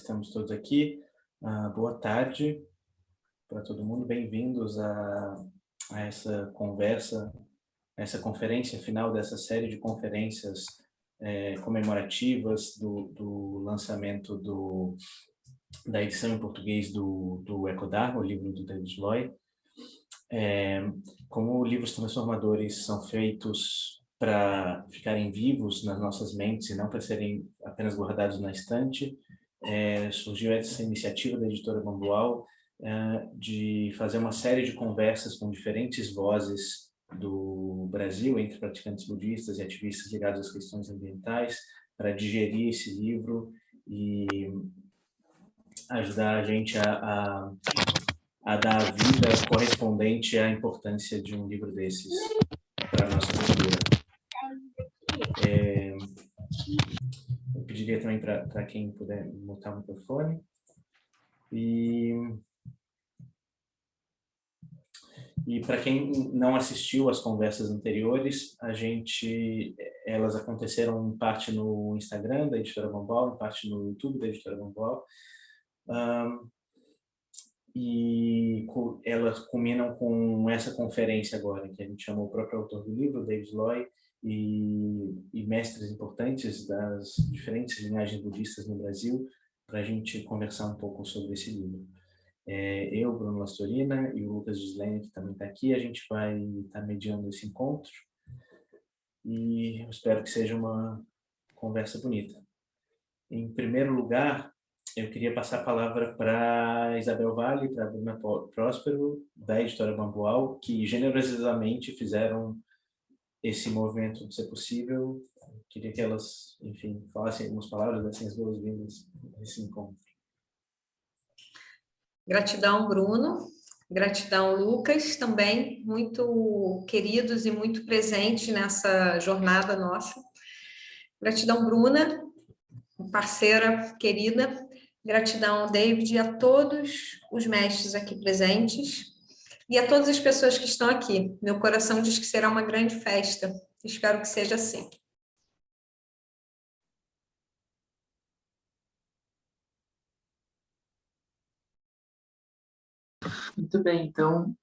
estamos todos aqui. Boa tarde para todo mundo. Bem-vindos a essa conversa, essa conferência final dessa série de conferências comemorativas do lançamento da edição em português do Ecodharma, o livro do David Loy. Como livros transformadores são feitos para ficarem vivos nas nossas mentes e não para serem apenas guardados na estante, surgiu essa iniciativa da editora Bambual de fazer uma série de conversas com diferentes vozes do Brasil, entre praticantes budistas e ativistas ligados às questões ambientais, para digerir esse livro e ajudar a gente a dar a vida correspondente à importância de um livro desses para a nossa cultura. Eu pediria também para quem puder mutar o microfone. E para quem não assistiu às conversas anteriores, elas aconteceram em parte no Instagram da Editora Bambual, em parte no YouTube da Editora Bambual. E elas culminam com essa conferência agora, que a gente chamou o próprio autor do livro, David Loy, e mestres importantes das diferentes linhagens budistas no Brasil, para a gente conversar um pouco sobre esse livro. Eu, Bruno Lastorina, e o Lucas Gislene, que também está aqui, a gente vai estar mediando esse encontro, e eu espero que seja uma conversa bonita. Em primeiro lugar, eu queria passar a palavra para Isabel Vale, para a Bruna Próspero, da Editora Bambual, que generosamente fizeram esse movimento de ser possível. Eu queria que elas, enfim, falassem algumas palavras, dessem as boas-vindas nesse encontro. Gratidão, Bruno. Gratidão, Lucas, também muito queridos e muito presentes nessa jornada nossa. Gratidão, Bruna, parceira querida. Gratidão, David, e a todos os mestres aqui presentes e a todas as pessoas que estão aqui. Meu coração diz que será uma grande festa. Espero que seja assim. Muito bem, então,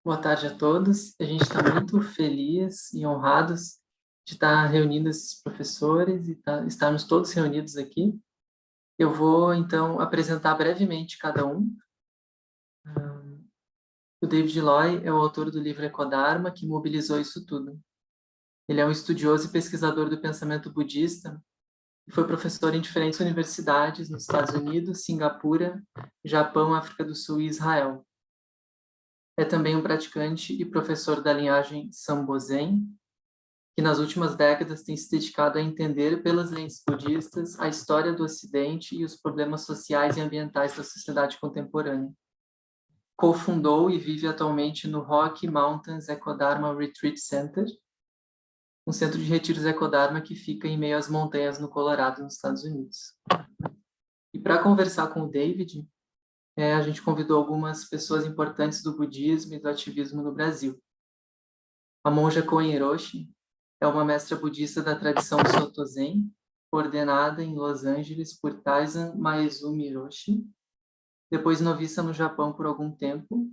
boa tarde a todos. A gente está muito feliz e honrados de estar reunindo esses professores e estarmos todos reunidos aqui. Eu vou, então, apresentar brevemente cada um. O David Loy é o autor do livro Ecodharma, que mobilizou isso tudo. Ele é um estudioso e pesquisador do pensamento budista e foi professor em diferentes universidades nos Estados Unidos, Singapura, Japão, África do Sul e Israel. É também um praticante e professor da linhagem Sambozen, que nas últimas décadas tem se dedicado a entender pelas lentes budistas a história do Ocidente e os problemas sociais e ambientais da sociedade contemporânea. Cofundou e vive atualmente no Rocky Mountains Ecodharma Retreat Center, um centro de retiros Ecodharma que fica em meio às montanhas no Colorado, nos Estados Unidos. E para conversar com o David, a gente convidou algumas pessoas importantes do budismo e do ativismo no Brasil. A monja Koen Hiroshi é uma mestra budista da tradição Soto Zen, ordenada em Los Angeles por Taizan Maezumi Hiroshi, depois noviça no Japão por algum tempo,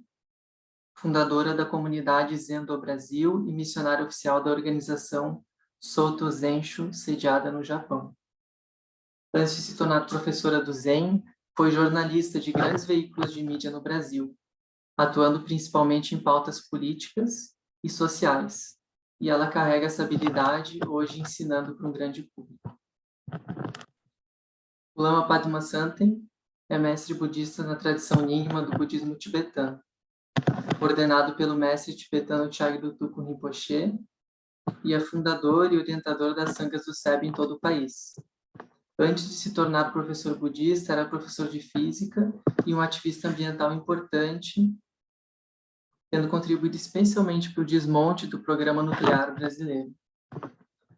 fundadora da comunidade Zen do Brasil e missionária oficial da organização Soto Zenshu, sediada no Japão. Antes de se tornar professora do Zen, foi jornalista de grandes veículos de mídia no Brasil, atuando principalmente em pautas políticas e sociais. E ela carrega essa habilidade hoje ensinando para um grande público. O Lama Padmasambhava é mestre budista na tradição Nyingma do budismo tibetano, ordenado pelo mestre tibetano Chagdu Tulku Rinpoche e é fundador e orientador das sanghas do SEB em todo o país. Antes de se tornar professor budista, era professor de física e um ativista ambiental importante, tendo contribuído especialmente para o desmonte do programa nuclear brasileiro.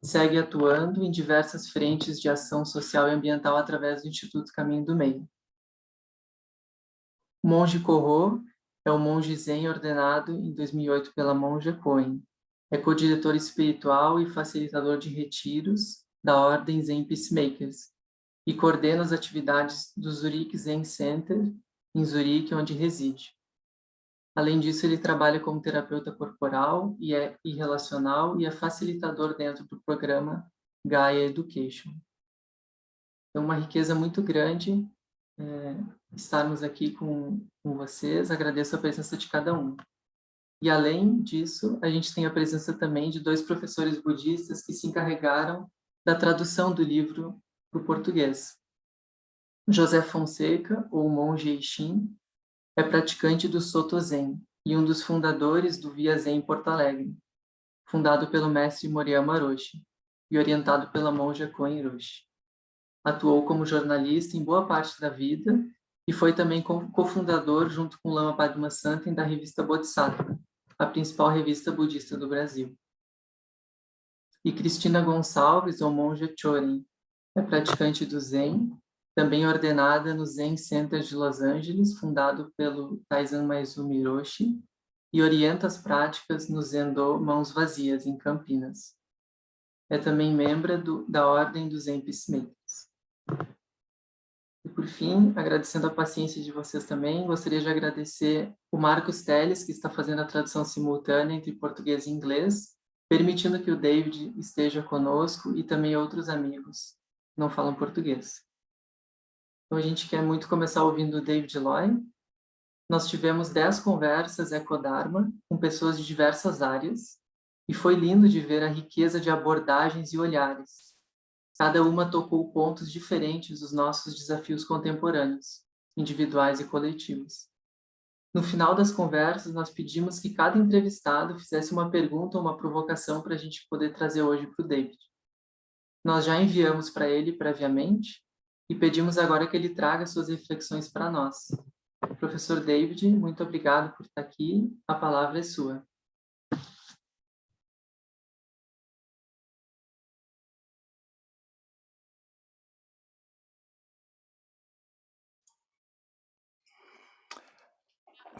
Segue atuando em diversas frentes de ação social e ambiental através do Instituto Caminho do Meio. O monge Korro é um monge zen ordenado em 2008 pela monja Koen. É co-diretor espiritual e facilitador de retiros da Ordem Zen Peacemakers, e coordena as atividades do Zurich Zen Center, em Zurique, onde reside. Além disso, ele trabalha como terapeuta corporal e relacional e é facilitador dentro do programa Gaia Education. É uma riqueza muito grande estarmos aqui com vocês. Agradeço a presença de cada um. E, além disso, a gente tem a presença também de 2 professores budistas que se encarregaram da tradução do livro para o português. José Fonseca, ou monge Eixin, é praticante do Soto Zen e um dos fundadores do Via Zen em Porto Alegre, fundado pelo mestre Moriyama Roshi e orientado pela monja Koen Roshi. Atuou como jornalista em boa parte da vida e foi também cofundador, junto com Lama Padmasambhava, da revista Bodhisattva, a principal revista budista do Brasil. E Cristina Gonçalves, ou monja Chorin, é praticante do Zen, também ordenada no Zen Center de Los Angeles, fundado pelo Taizan Maezumi Roshi, e orienta as práticas no Zendo Mãos Vazias, em Campinas. É também membro da Ordem dos Zen Peacemakers. E, por fim, agradecendo a paciência de vocês também, gostaria de agradecer o Marcos Teles, que está fazendo a tradução simultânea entre português e inglês, permitindo que o David esteja conosco e também outros amigos que não falam português. Então, a gente quer muito começar ouvindo o David Loy. Nós tivemos 10 conversas Ecodharma com pessoas de diversas áreas e foi lindo de ver a riqueza de abordagens e olhares. Cada uma tocou pontos diferentes dos nossos desafios contemporâneos, individuais e coletivos. No final das conversas, nós pedimos que cada entrevistado fizesse uma pergunta ou uma provocação para a gente poder trazer hoje para o David. Nós já enviamos para ele previamente e pedimos agora que ele traga suas reflexões para nós. Professor David, muito obrigado por estar aqui. A palavra é sua.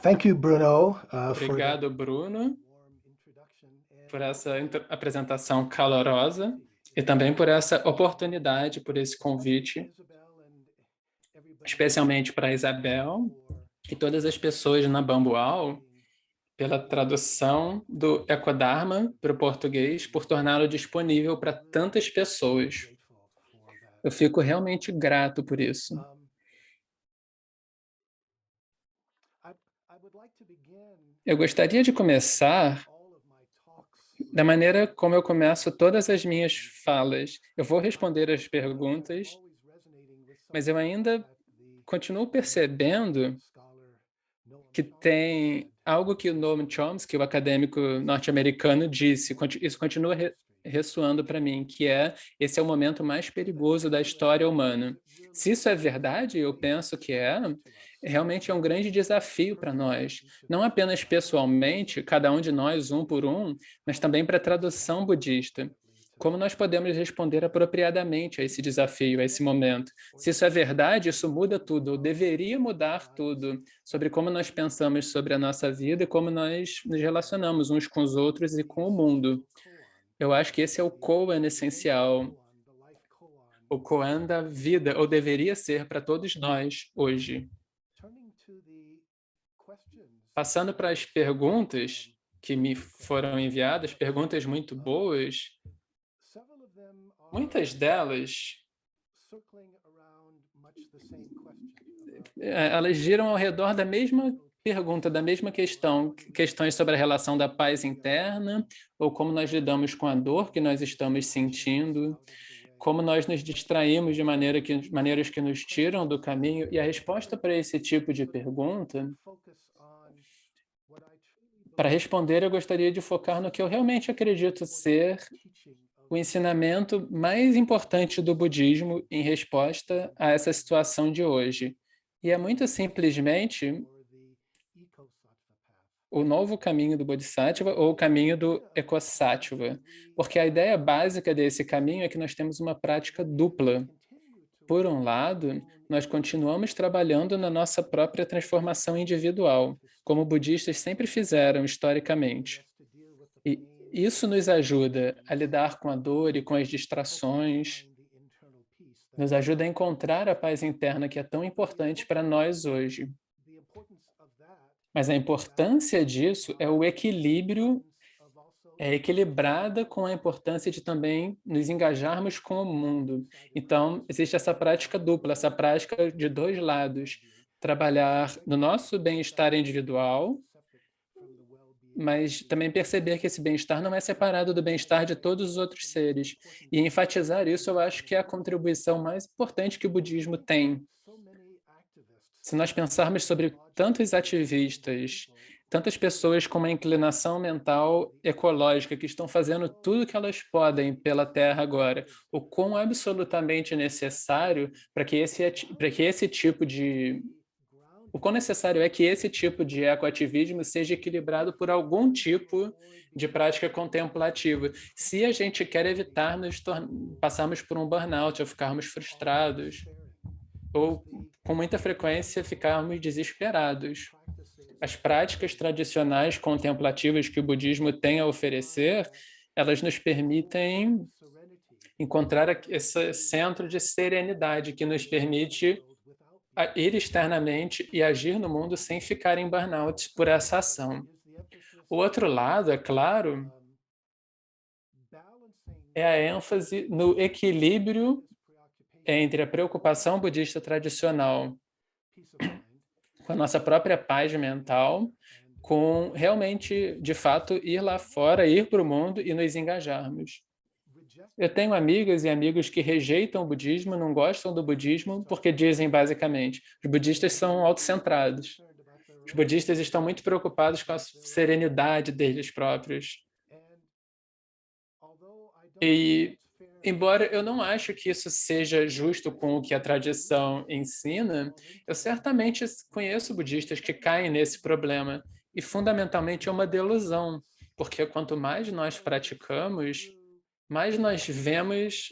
Thank you, Bruno. Obrigado, Bruno, por essa apresentação calorosa e também por essa oportunidade, por esse convite, especialmente para a Isabel e todas as pessoas na Bambual, pela tradução do Ecodharma para o português, por torná-lo disponível para tantas pessoas. Eu fico realmente grato por isso. Eu gostaria de começar da maneira como eu começo todas as minhas falas. Eu vou responder as perguntas, mas eu ainda continuo percebendo que tem algo que o Noam Chomsky, o acadêmico norte-americano, disse, isso continua ressoando para mim, que esse é o momento mais perigoso da história humana. Se isso é verdade, eu penso que realmente é um grande desafio para nós, não apenas pessoalmente, cada um de nós, um por um, mas também para a tradução budista. Como nós podemos responder apropriadamente a esse desafio, a esse momento? Se isso é verdade, isso muda tudo, ou deveria mudar tudo, sobre como nós pensamos sobre a nossa vida e como nós nos relacionamos uns com os outros e com o mundo. Eu acho que esse é o koan essencial, o koan da vida, ou deveria ser para todos nós hoje. Passando para as perguntas que me foram enviadas, perguntas muito boas, muitas delas, elas giram ao redor da mesma pergunta, da mesma questão, questões sobre a relação da paz interna, ou como nós lidamos com a dor que nós estamos sentindo, como nós nos distraímos de maneiras que nos tiram do caminho. E a resposta para esse tipo de pergunta, para responder, eu gostaria de focar no que eu realmente acredito ser o ensinamento mais importante do budismo em resposta a essa situação de hoje. E é muito simplesmente o novo caminho do Bodhisattva ou o caminho do Ecosattva, porque a ideia básica desse caminho é que nós temos uma prática dupla. Por um lado, nós continuamos trabalhando na nossa própria transformação individual, como budistas sempre fizeram historicamente. E isso nos ajuda a lidar com a dor e com as distrações nos ajuda a encontrar a paz interna que é tão importante para nós hoje. Mas a importância disso é o equilíbrio, é equilibrada com a importância de também nos engajarmos com o mundo. Então, existe essa prática dupla, essa prática de dois lados. Trabalhar no nosso bem-estar individual, mas também perceber que esse bem-estar não é separado do bem-estar de todos os outros seres. E enfatizar isso, eu acho que é a contribuição mais importante que o budismo tem. Se nós pensarmos sobre tantos ativistas, tantas pessoas com uma inclinação mental ecológica que estão fazendo tudo o que elas podem pela Terra agora, o quão absolutamente necessário para que esse tipo de o quão necessário é que esse tipo de ecoativismo seja equilibrado por algum tipo de prática contemplativa. Se a gente quer evitar passarmos por um burnout ou ficarmos frustrados, ou com muita frequência ficarmos desesperados. As práticas tradicionais contemplativas que o budismo tem a oferecer, elas nos permitem encontrar esse centro de serenidade que nos permite ir externamente e agir no mundo sem ficar em burnout por essa ação. O outro lado, é claro, é a ênfase no equilíbrio entre a preocupação budista tradicional com a nossa própria paz mental, com realmente, de fato, ir lá fora, ir para o mundo e nos engajarmos. Eu tenho amigas e amigos que rejeitam o budismo, não gostam do budismo, porque dizem, basicamente, os budistas são autocentrados. Os budistas estão muito preocupados com a serenidade deles próprios. E, embora eu não acho que isso seja justo com o que a tradição ensina, eu certamente conheço budistas que caem nesse problema. E, fundamentalmente, é uma delusão, porque quanto mais nós praticamos, mais nós vemos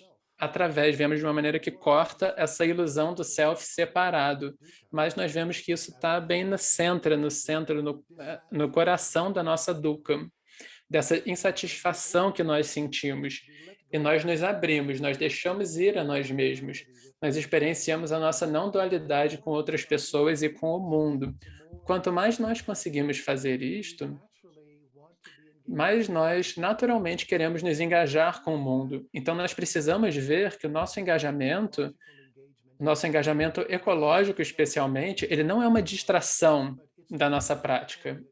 vemos de uma maneira que corta essa ilusão do self separado, mas nós vemos que isso está bem no centro, no coração da nossa dukkha, dessa insatisfação que nós sentimos. E nós nos abrimos, nós deixamos ir a nós mesmos, nós experienciamos a nossa não dualidade com outras pessoas e com o mundo. Quanto mais nós conseguimos fazer isto, mas nós naturalmente queremos nos engajar com o mundo. Então, nós precisamos ver que o nosso engajamento ecológico especialmente, ele não é uma distração da nossa prática,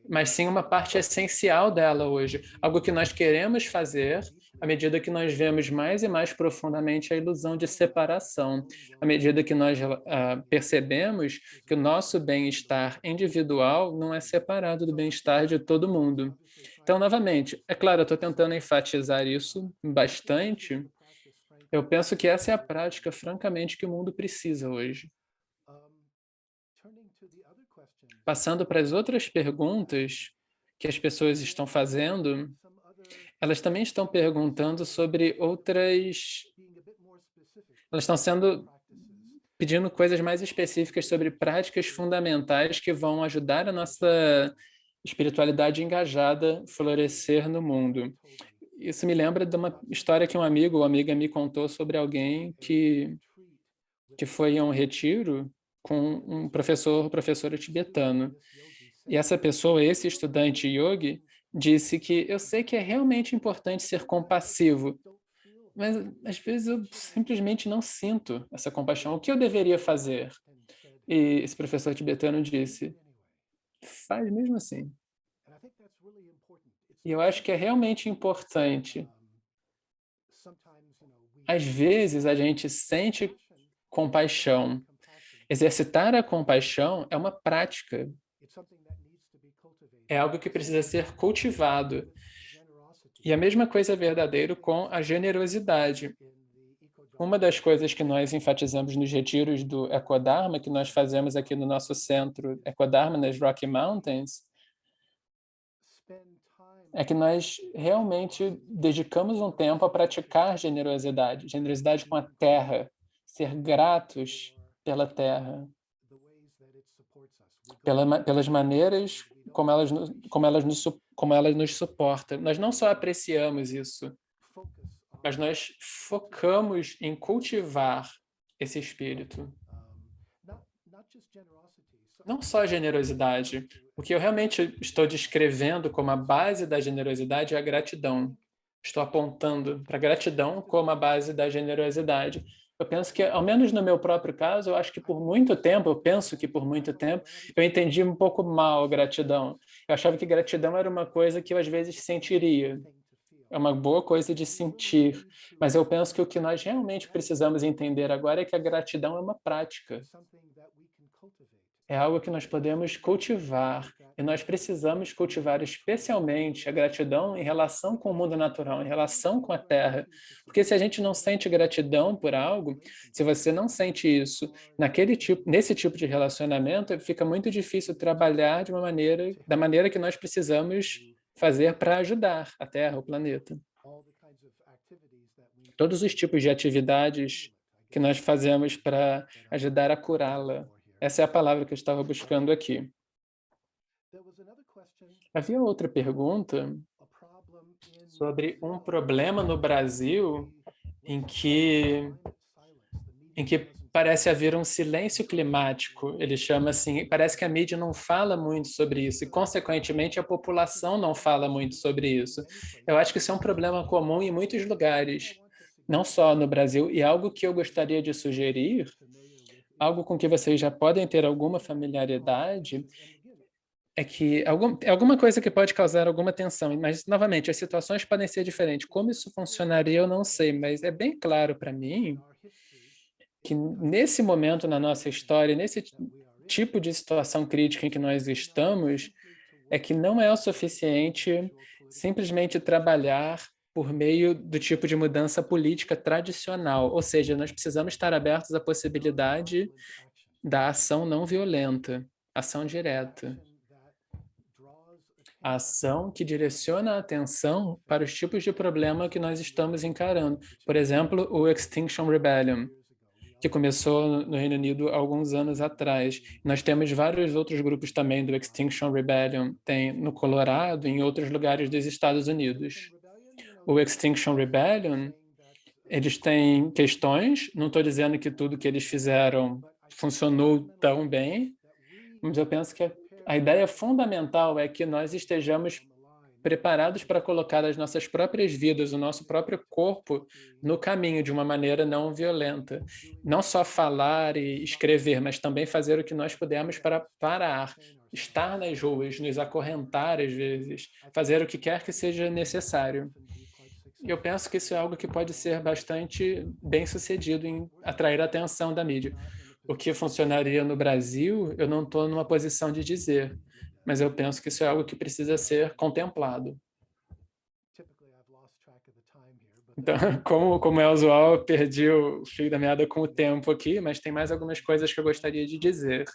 mas sim uma parte essencial dela hoje. Algo que nós queremos fazer à medida que nós vemos mais e mais profundamente a ilusão de separação, à medida que nós percebemos que o nosso bem-estar individual não é separado do bem-estar de todo mundo. Então, novamente, é claro, eu estou tentando enfatizar isso bastante. Eu penso que essa é a prática, francamente, que o mundo precisa hoje. Passando para as outras perguntas que as pessoas estão fazendo, elas também estão perguntando sobre outras... Elas estão pedindo coisas mais específicas sobre práticas fundamentais que vão ajudar a nossa espiritualidade engajada florescer no mundo. Isso me lembra de uma história que um amigo ou amiga me contou sobre alguém que foi a um retiro com um professor ou professora tibetano. E essa pessoa, esse estudante yogi, disse que eu sei que é realmente importante ser compassivo, mas às vezes eu simplesmente não sinto essa compaixão. O que eu deveria fazer? E esse professor tibetano disse, faz mesmo assim. E eu acho que é realmente importante. Às vezes a gente sente compaixão. Exercitar a compaixão é uma prática. É algo que precisa ser cultivado. E a mesma coisa é verdadeiro com a generosidade. Uma das coisas que nós enfatizamos nos retiros do Ekodharma, que nós fazemos aqui no nosso centro Ekodharma, nas Rocky Mountains, é que nós realmente dedicamos um tempo a praticar generosidade. Generosidade com a terra, ser gratos pela terra, pelas maneiras como ela nos suporta. Nós não só apreciamos isso, mas nós focamos em cultivar esse espírito. Não só a generosidade. O que eu realmente estou descrevendo como a base da generosidade é a gratidão. Estou apontando para a gratidão como a base da generosidade. Eu penso que, ao menos no meu próprio caso, eu acho que por muito tempo, eu penso que por muito tempo, eu entendi um pouco mal a gratidão. Eu achava que gratidão era uma coisa que eu às vezes sentiria. É uma boa coisa de sentir. Mas eu penso que o que nós realmente precisamos entender agora é que a gratidão é uma prática. É algo que nós podemos cultivar, e nós precisamos cultivar especialmente a gratidão em relação com o mundo natural, em relação com a Terra. Porque se a gente não sente gratidão por algo, se você não sente isso nesse tipo de relacionamento, fica muito difícil trabalhar da maneira que nós precisamos fazer para ajudar a Terra, o planeta. Todos os tipos de atividades que nós fazemos para ajudar a curá-la. Essa é a palavra que eu estava buscando aqui. Havia outra pergunta sobre um problema no Brasil em que parece haver um silêncio climático. Ele chama assim, parece que a mídia não fala muito sobre isso e, consequentemente, a população não fala muito sobre isso. Eu acho que isso é um problema comum em muitos lugares, não só no Brasil, e algo que eu gostaria de sugerir, algo com que vocês já podem ter alguma familiaridade, é que alguma coisa que pode causar alguma tensão, mas, novamente, as situações podem ser diferentes. Como isso funcionaria, eu não sei, mas é bem claro para mim que, nesse momento na nossa história, nesse tipo de situação crítica em que nós estamos, é que não é o suficiente simplesmente trabalhar por meio do tipo de mudança política tradicional, ou seja, nós precisamos estar abertos à possibilidade da ação não violenta, ação direta. A ação que direciona a atenção para os tipos de problema que nós estamos encarando. Por exemplo, o Extinction Rebellion, que começou no Reino Unido há alguns anos atrás. Nós temos vários outros grupos também do Extinction Rebellion, tem no Colorado e em outros lugares dos Estados Unidos. O Extinction Rebellion, eles têm questões, não estou dizendo que tudo que eles fizeram funcionou tão bem, mas eu penso que a ideia fundamental é que nós estejamos preparados para colocar as nossas próprias vidas, o nosso próprio corpo, no caminho de uma maneira não violenta. Não só falar e escrever, mas também fazer o que nós pudermos para parar, estar nas ruas, nos acorrentar às vezes, fazer o que quer que seja necessário. Eu penso que isso é algo que pode ser bastante bem-sucedido em atrair a atenção da mídia. O que funcionaria no Brasil, eu não estou numa posição de dizer, mas eu penso que isso é algo que precisa ser contemplado. Então, como é usual, eu perdi o fio da meada com o tempo aqui, mas tem mais algumas coisas que eu gostaria de dizer.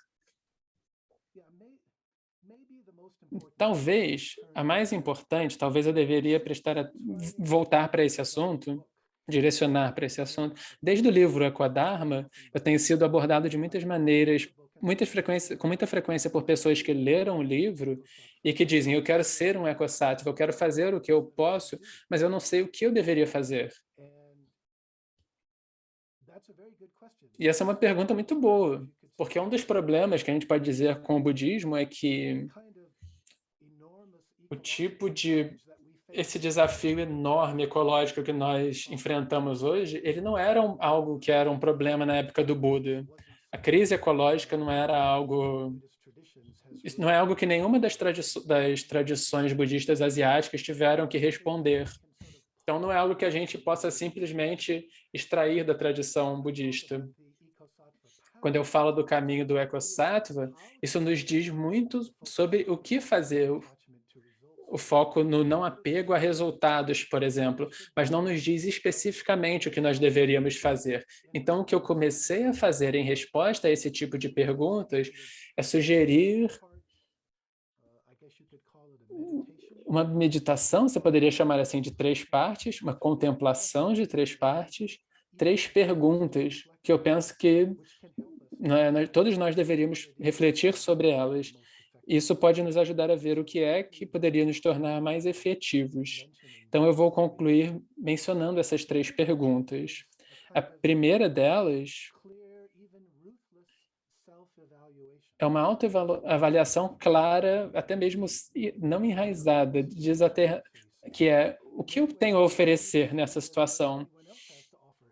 Talvez a mais importante, talvez eu deveria voltar para esse assunto, direcionar para esse assunto. Desde o livro Equadharma, eu tenho sido abordado de muitas maneiras, com muita frequência por pessoas que leram o livro e que dizem: eu quero ser um ecosáttva, eu quero fazer o que eu posso, mas eu não sei o que eu deveria fazer. E essa é uma pergunta muito boa, porque um dos problemas que a gente pode dizer com o budismo é que o tipo de esse desafio enorme ecológico que nós enfrentamos hoje, ele não era algo que era um problema na época do Buda. A crise ecológica não era algo... Isso não é algo que nenhuma das tradições budistas asiáticas tiveram que responder. Então, não é algo que a gente possa simplesmente extrair da tradição budista. Quando eu falo do caminho do ecosattva, isso nos diz muito sobre o que fazer. O foco no não apego a resultados, por exemplo, mas não nos diz especificamente o que nós deveríamos fazer. Então, o que eu comecei a fazer em resposta a esse tipo de perguntas é sugerir uma meditação, você poderia chamar assim, de 3 partes, uma contemplação de 3 partes, 3 perguntas, que eu penso que todos nós deveríamos refletir sobre elas. Isso pode nos ajudar a ver o que é que poderia nos tornar mais efetivos. Então, eu vou concluir mencionando essas 3 perguntas. A primeira delas é uma autoavaliação clara, até mesmo não enraizada, diz até que é o que eu tenho a oferecer nessa situação.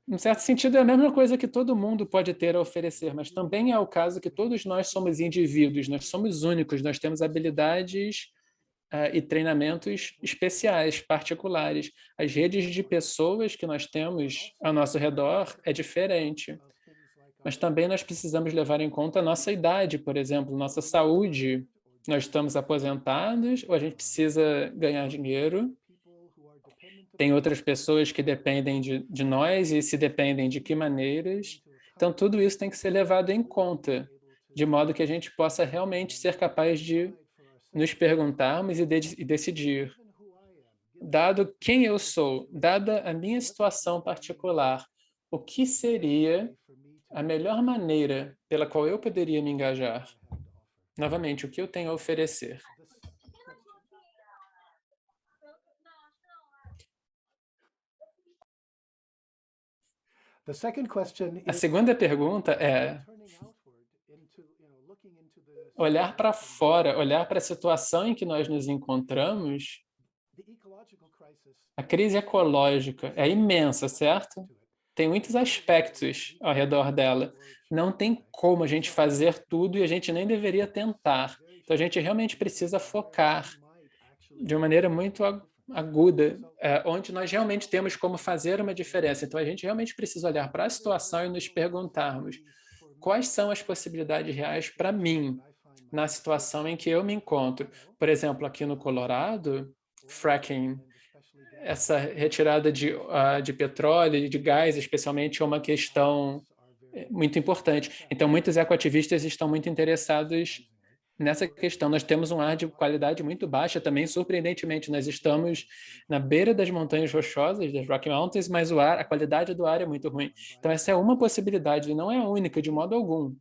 Em certo sentido, é a mesma coisa que todo mundo pode ter a oferecer, mas também é o caso que todos nós somos indivíduos, nós somos únicos, nós temos habilidades e treinamentos especiais, particulares. As redes de pessoas que nós temos ao nosso redor é diferente. Mas também nós precisamos levar em conta a nossa idade, por exemplo, nossa saúde. Nós estamos aposentados ou a gente precisa ganhar dinheiro? Tem outras pessoas que dependem de nós e se dependem de que maneiras. Então, tudo isso tem que ser levado em conta, de modo que a gente possa realmente ser capaz de nos perguntarmos e decidir, dado quem eu sou, dada a minha situação particular, o que seria a melhor maneira pela qual eu poderia me engajar? Novamente, o que eu tenho a oferecer? A segunda pergunta é olhar para fora, olhar para a situação em que nós nos encontramos. A crise ecológica é imensa, certo? Tem muitos aspectos ao redor dela. Não tem como a gente fazer tudo e a gente nem deveria tentar. Então, a gente realmente precisa focar de uma maneira muito aguda, onde nós realmente temos como fazer uma diferença. Então, a gente realmente precisa olhar para a situação e nos perguntarmos quais são as possibilidades reais para mim, na situação em que eu me encontro. Por exemplo, aqui no Colorado, fracking, essa retirada de petróleo e de gás, especialmente, é uma questão muito importante. Então, muitos ecoativistas estão muito interessados nessa questão. Nós temos um ar de qualidade muito baixa também, surpreendentemente. Nós estamos na beira das montanhas rochosas, das Rocky Mountains, mas a qualidade do ar é muito ruim. Então, essa é uma possibilidade, não é a única de modo algum.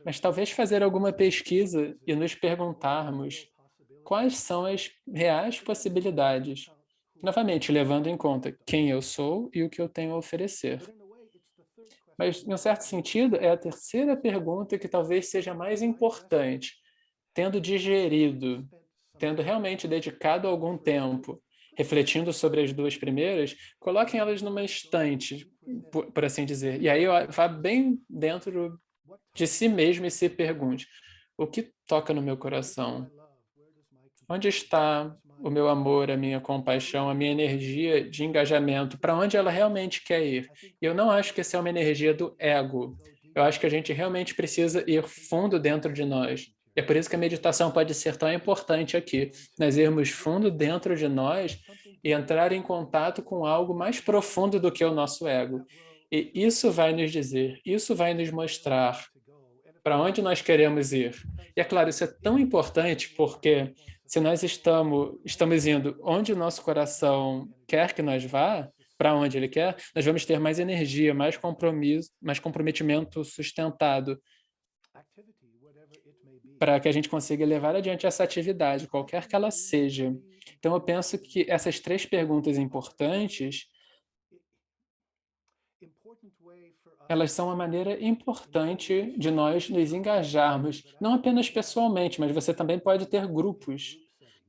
Mas talvez fazer alguma pesquisa e nos perguntarmos quais são as reais possibilidades, novamente, levando em conta quem eu sou e o que eu tenho a oferecer. Mas, em um certo sentido, é a terceira pergunta que talvez seja mais importante. Tendo digerido, tendo realmente dedicado algum tempo, refletindo sobre as 2 primeiras, coloquem elas numa estante, por assim dizer. E aí vá bem dentro de si mesmo e se pergunte, o que toca no meu coração? Onde está o meu amor, a minha compaixão, a minha energia de engajamento? Para onde ela realmente quer ir? E eu não acho que essa é uma energia do ego. Eu acho que a gente realmente precisa ir fundo dentro de nós. E é por isso que a meditação pode ser tão importante aqui. Nós irmos fundo dentro de nós e entrar em contato com algo mais profundo do que o nosso ego. E isso vai nos dizer, isso vai nos mostrar para onde nós queremos ir. E é claro, isso é tão importante porque se nós estamos indo onde o nosso coração quer que nós vá, para onde ele quer, nós vamos ter mais energia, mais compromisso, mais comprometimento sustentado para que a gente consiga levar adiante essa atividade, qualquer que ela seja. Então, eu penso que essas 3 perguntas importantes, elas são uma maneira importante de nós nos engajarmos, não apenas pessoalmente, mas você também pode ter grupos.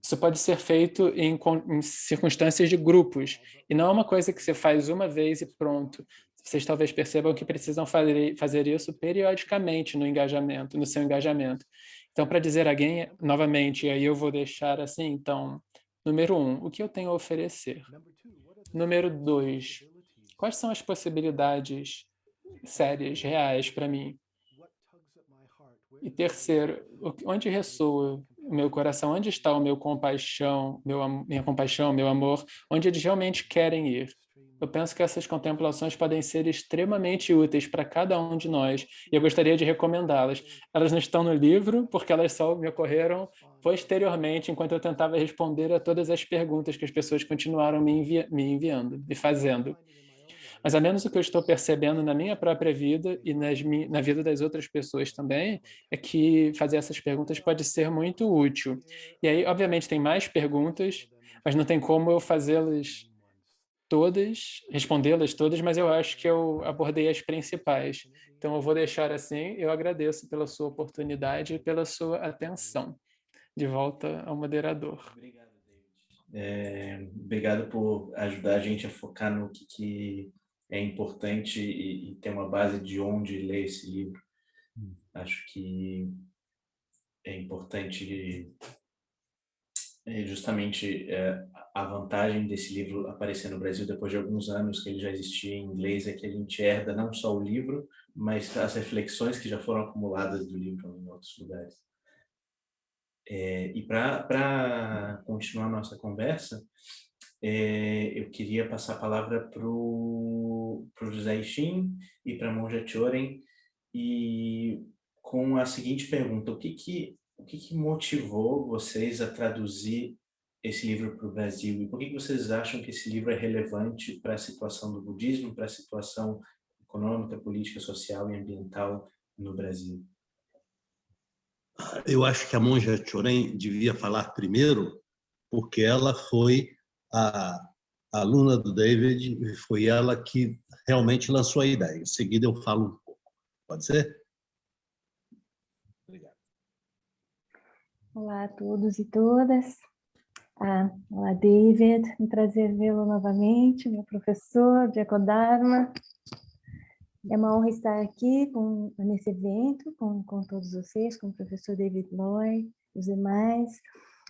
Isso pode ser feito em circunstâncias de grupos, e não é uma coisa que você faz uma vez e pronto. Vocês talvez percebam que precisam fazer isso periodicamente no seu engajamento. Então, para dizer a alguém, novamente, e aí eu vou deixar assim, então, número 1, o que eu tenho a oferecer? Número 2, quais são as possibilidades sérias, reais para mim? E terceiro, onde ressoa o meu coração? Onde está o minha compaixão, meu amor? Onde eles realmente querem ir? Eu penso que essas contemplações podem ser extremamente úteis para cada um de nós e eu gostaria de recomendá-las. Elas não estão no livro porque elas só me ocorreram posteriormente, enquanto eu tentava responder a todas as perguntas que as pessoas continuaram me enviando, me fazendo. Mas a menos o que eu estou percebendo na minha própria vida e na vida das outras pessoas também, é que fazer essas perguntas pode ser muito útil. E aí, obviamente, tem mais perguntas, mas não tem como eu fazê-las todas, respondê-las todas, mas eu acho que eu abordei as principais. Então, eu vou deixar assim. Eu agradeço pela sua oportunidade e pela sua atenção. De volta ao moderador. Obrigado, David. Obrigado por ajudar a gente a focar no que é importante e ter uma base de onde ler esse livro. Acho que é importante justamente a vantagem desse livro aparecer no Brasil depois de alguns anos que ele já existia em inglês é que a gente herda não só o livro, mas as reflexões que já foram acumuladas do livro em outros lugares. E para continuar a nossa conversa, eu queria passar a palavra para o José Ixin e para a Monja Choren, e com a seguinte pergunta: o que motivou vocês a traduzir esse livro para o Brasil? E por que vocês acham que esse livro é relevante para a situação do budismo, para a situação econômica, política, social e ambiental no Brasil? Eu acho que a Monja Choren devia falar primeiro, porque ela foi a aluna do David e foi ela que realmente lançou a ideia. Em seguida eu falo um pouco. Pode ser? Obrigado. Olá a todos e todas. Olá, David. Um prazer vê-lo novamente, meu professor de Ekodharma. É uma honra estar aqui nesse evento, com todos vocês, com o professor David Loy, os demais,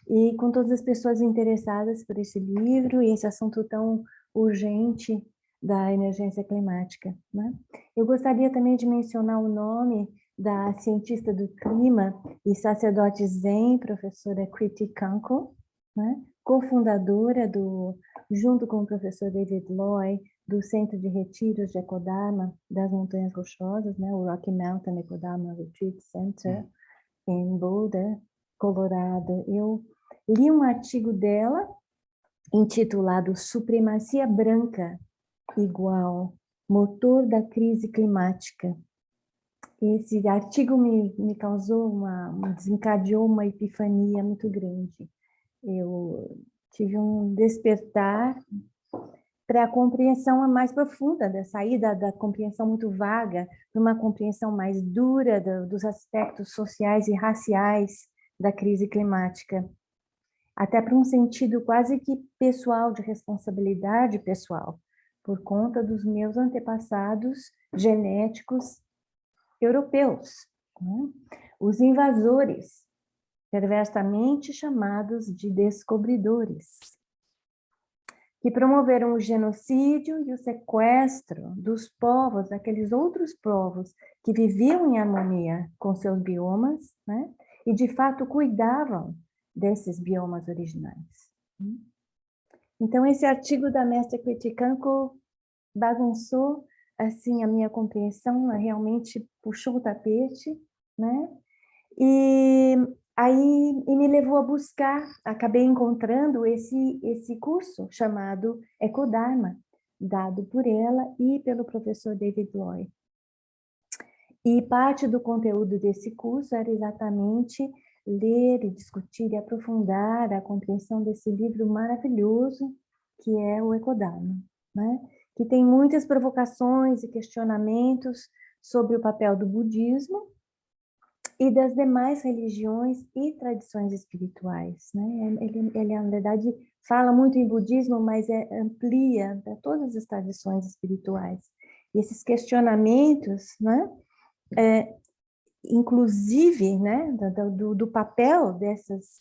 e com todas as pessoas interessadas por esse livro e esse assunto tão urgente da emergência climática, né? Eu gostaria também de mencionar o nome da cientista do clima e sacerdote zen, professora Kriti Kanko, né? Cofundadora junto com o professor David Loy, do Centro de Retiros de Ekodharma das Montanhas Rochosas, né? O Rocky Mountain Ekodharma Retreat Center, em Boulder, Colorado. Eu li um artigo dela intitulado Supremacia Branca igual motor da crise climática. Esse artigo me causou desencadeou uma epifania muito grande. Eu tive um despertar para a compreensão mais profunda, da saída da compreensão muito vaga para uma compreensão mais dura dos aspectos sociais e raciais da crise climática, até para um sentido quase que pessoal, de responsabilidade pessoal, por conta dos meus antepassados genéticos europeus, né? Os invasores, perversamente chamados de descobridores, que promoveram o genocídio e o sequestro dos povos, daqueles outros povos que viviam em harmonia com seus biomas, né? E de fato cuidavam desses biomas originais. Então esse artigo da mestra Kriti Kanko bagunçou assim a minha compreensão, realmente puxou o tapete, né? E me levou a buscar, acabei encontrando esse curso chamado Ekodharma, dado por ela e pelo professor David Loy. E parte do conteúdo desse curso era exatamente ler e discutir e aprofundar a compreensão desse livro maravilhoso que é o Ekodharma, né? Que tem muitas provocações e questionamentos sobre o papel do budismo e das demais religiões e tradições espirituais, né? Ele na verdade, fala muito em budismo, mas amplia para todas as tradições espirituais. E esses questionamentos, né? Inclusive, né? Do papel dessas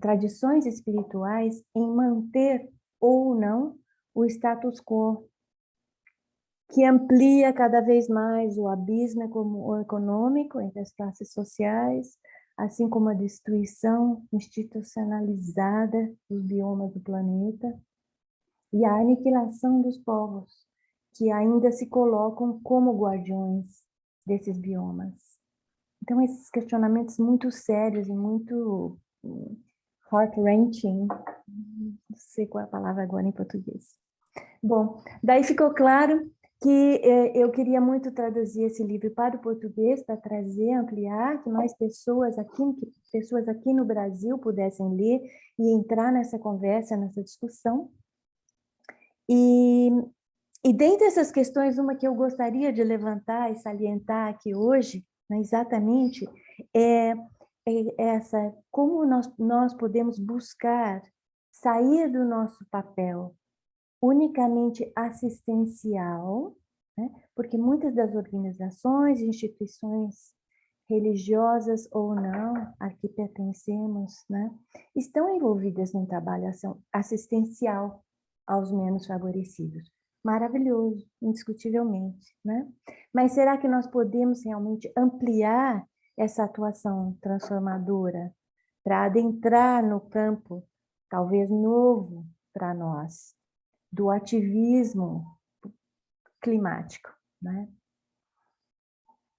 tradições espirituais em manter ou não o status quo, que amplia cada vez mais o abismo econômico entre as classes sociais, assim como a destruição institucionalizada dos biomas do planeta e a aniquilação dos povos, que ainda se colocam como guardiões desses biomas. Então, esses questionamentos muito sérios e muito heart-wrenching, não sei qual é a palavra agora em português, Bom, daí ficou claro que eu queria muito traduzir esse livro para o português, para trazer, ampliar, que mais pessoas aqui no Brasil pudessem ler e entrar nessa conversa, nessa discussão. E dentre essas questões, uma que eu gostaria de levantar e salientar aqui hoje, né, exatamente, é essa, como nós podemos buscar sair do nosso papel unicamente assistencial, né? Porque muitas das organizações, instituições religiosas ou não, a que pertencemos, né, estão envolvidas num trabalho assistencial aos menos favorecidos. Maravilhoso, indiscutivelmente, né? Mas será que nós podemos realmente ampliar essa atuação transformadora para adentrar no campo, talvez novo para nós, do ativismo climático, né?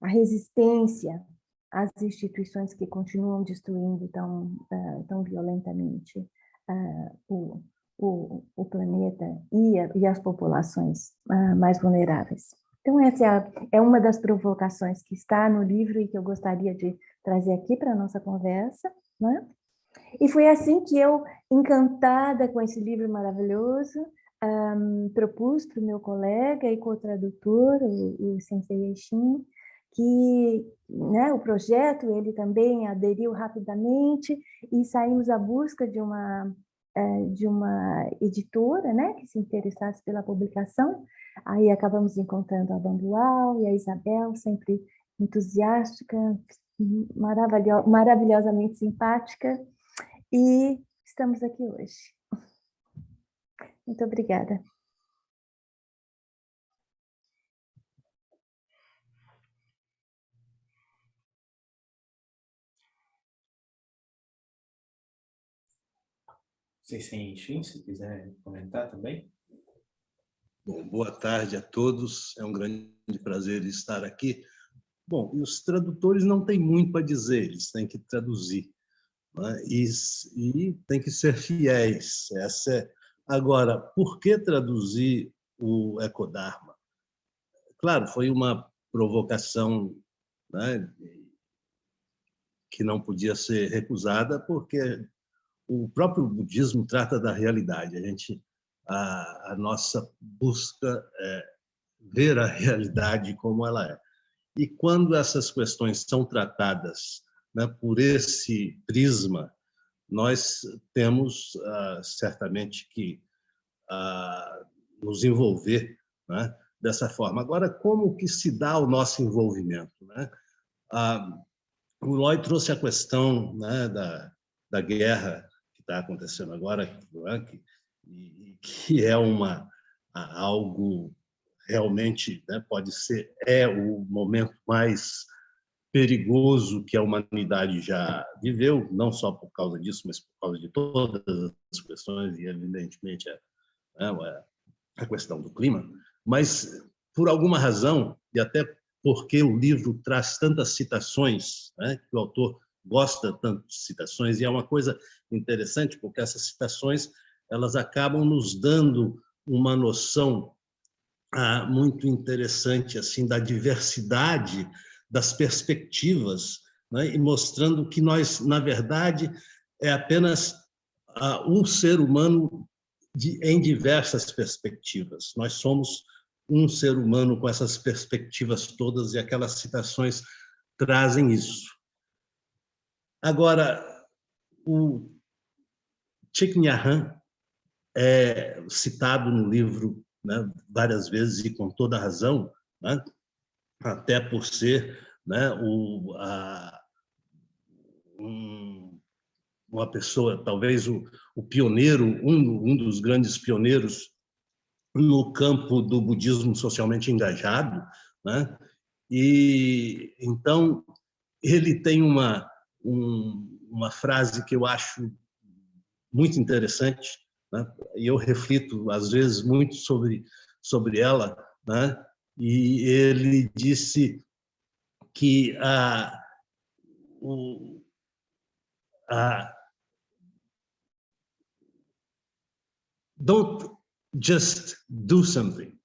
A resistência às instituições que continuam destruindo tão violentamente o planeta e as populações mais vulneráveis. Então, essa é uma das provocações que está no livro e que eu gostaria de trazer aqui para a nossa conversa, né? E foi assim que eu, encantada com esse livro maravilhoso, propus para o meu colega e co-tradutor, o Sensei Eishin, que, né, o projeto, ele também aderiu rapidamente e saímos à busca de uma editora, né, que se interessasse pela publicação. Aí acabamos encontrando a Bambual e a Isabel, sempre entusiástica, maravilhosamente simpática, e estamos aqui hoje. Muito obrigada. Vocês têm enfim, se quiser comentar também. Bom, boa tarde a todos. É um grande prazer estar aqui. Bom, e os tradutores não têm muito para dizer, eles têm que traduzir, né? E tem que ser fiéis. Agora, por que traduzir o Ecodharma? Claro, foi uma provocação, né, que não podia ser recusada, porque o próprio budismo trata da realidade. A nossa busca é ver a realidade como ela é. E quando essas questões são tratadas, né, por esse prisma, nós temos certamente que nos envolver, né, dessa forma. Agora, como que se dá o nosso envolvimento, né? O Lloyd trouxe a questão, né, da guerra que está acontecendo agora, né, que é algo realmente, né, pode ser, o momento mais perigoso que a humanidade já viveu, não só por causa disso, mas por causa de todas as questões, e evidentemente a questão do clima, mas por alguma razão, e até porque o livro traz tantas citações, né, que o autor gosta tanto de citações, e é uma coisa interessante, porque essas citações elas acabam nos dando uma noção muito interessante assim da diversidade das perspectivas, né, e mostrando que nós, na verdade, é apenas um ser humano em diversas perspectivas. Nós somos um ser humano com essas perspectivas todas, e aquelas citações trazem isso. Agora, o Thich Nhat Hanh é citado no livro, né, várias vezes e com toda razão, né, até por ser, né, uma pessoa, talvez o pioneiro, um dos grandes pioneiros no campo do budismo socialmente engajado, né? E então ele tem uma frase que eu acho muito interessante, né? E eu reflito às vezes muito sobre ela, né? E ele disse que don't just do something.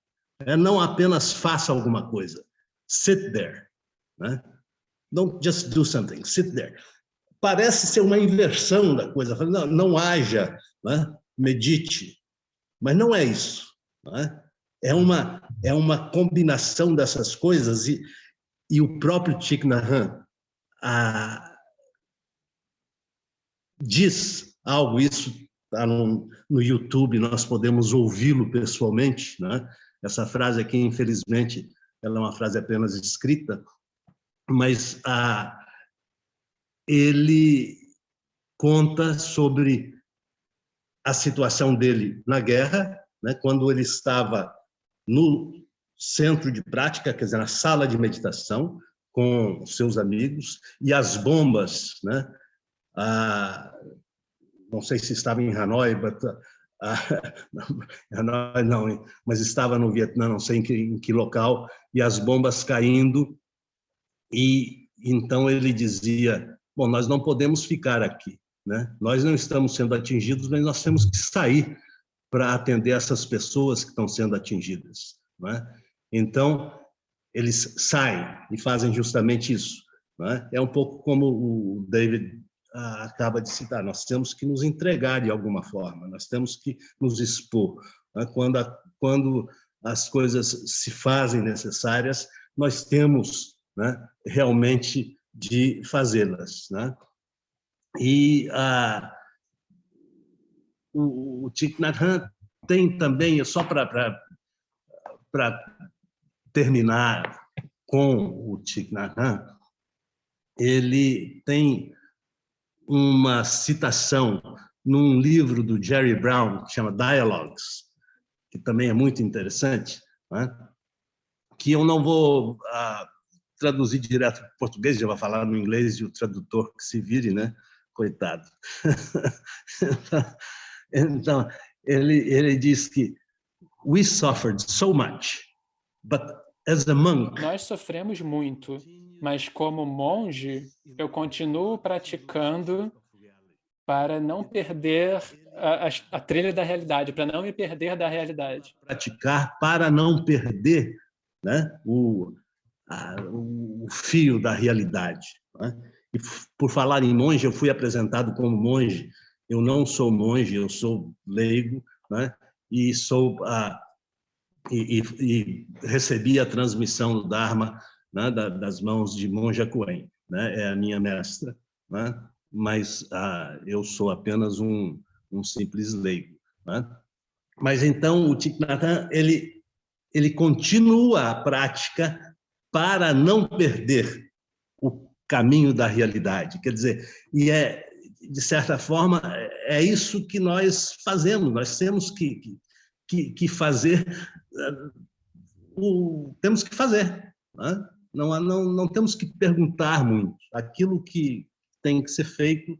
Não apenas faça alguma coisa. Sit there. Né? Don't just do something, sit there. Parece ser uma inversão da coisa. Não haja, né? Medite. Mas não é isso. Né? É uma combinação dessas coisas e o próprio Thich Nhat Hanh diz algo, isso está no YouTube, nós podemos ouvi-lo pessoalmente. Né? Essa frase aqui, infelizmente, ela é uma frase apenas escrita, mas ele conta sobre a situação dele na guerra, né, quando ele estava no centro de prática, quer dizer, na sala de meditação, com seus amigos, e as bombas, né, não sei se estava em Hanoi, Hanoi não, mas estava no Vietnã, não sei em que local, e as bombas caindo, e então ele dizia, bom, nós não podemos ficar aqui, né? Nós não estamos sendo atingidos, mas nós temos que sair para atender essas pessoas que estão sendo atingidas, né? Então, eles saem e fazem justamente isso, né? É um pouco como o David acaba de citar, nós temos que nos entregar de alguma forma, nós temos que nos expor, né? Quando as coisas se fazem necessárias, nós temos, né, realmente de fazê-las, né? E o Thich Nhat Hanh tem também, só para terminar com o Thich Nhat Hanh, ele tem uma citação num livro do Jerry Brown, que chama Dialogues, que também é muito interessante, né? Que eu não vou traduzir direto para o português, já vai falar no inglês e o tradutor que se vire, né? Coitado. Então, ele diz que we suffered so much, but as a monk, nós sofremos muito, mas como monge, eu continuo praticando para não perder a trilha da realidade, para não me perder da realidade. Praticar para não perder, né, o fio da realidade. Né? E por falar em monge, eu fui apresentado como monge. Eu não sou monge, eu sou leigo, né? E sou e recebi a transmissão do Dharma, né, das mãos de Monja Coen, né? É a minha mestra, né? Mas eu sou apenas um simples leigo, né? Mas então o Thich Nhat Hanh, ele continua a prática para não perder o caminho da realidade. Quer dizer, e de certa forma, é isso que nós fazemos. Nós temos que fazer, temos que fazer. Né? Não temos que perguntar muito. Aquilo que tem que ser feito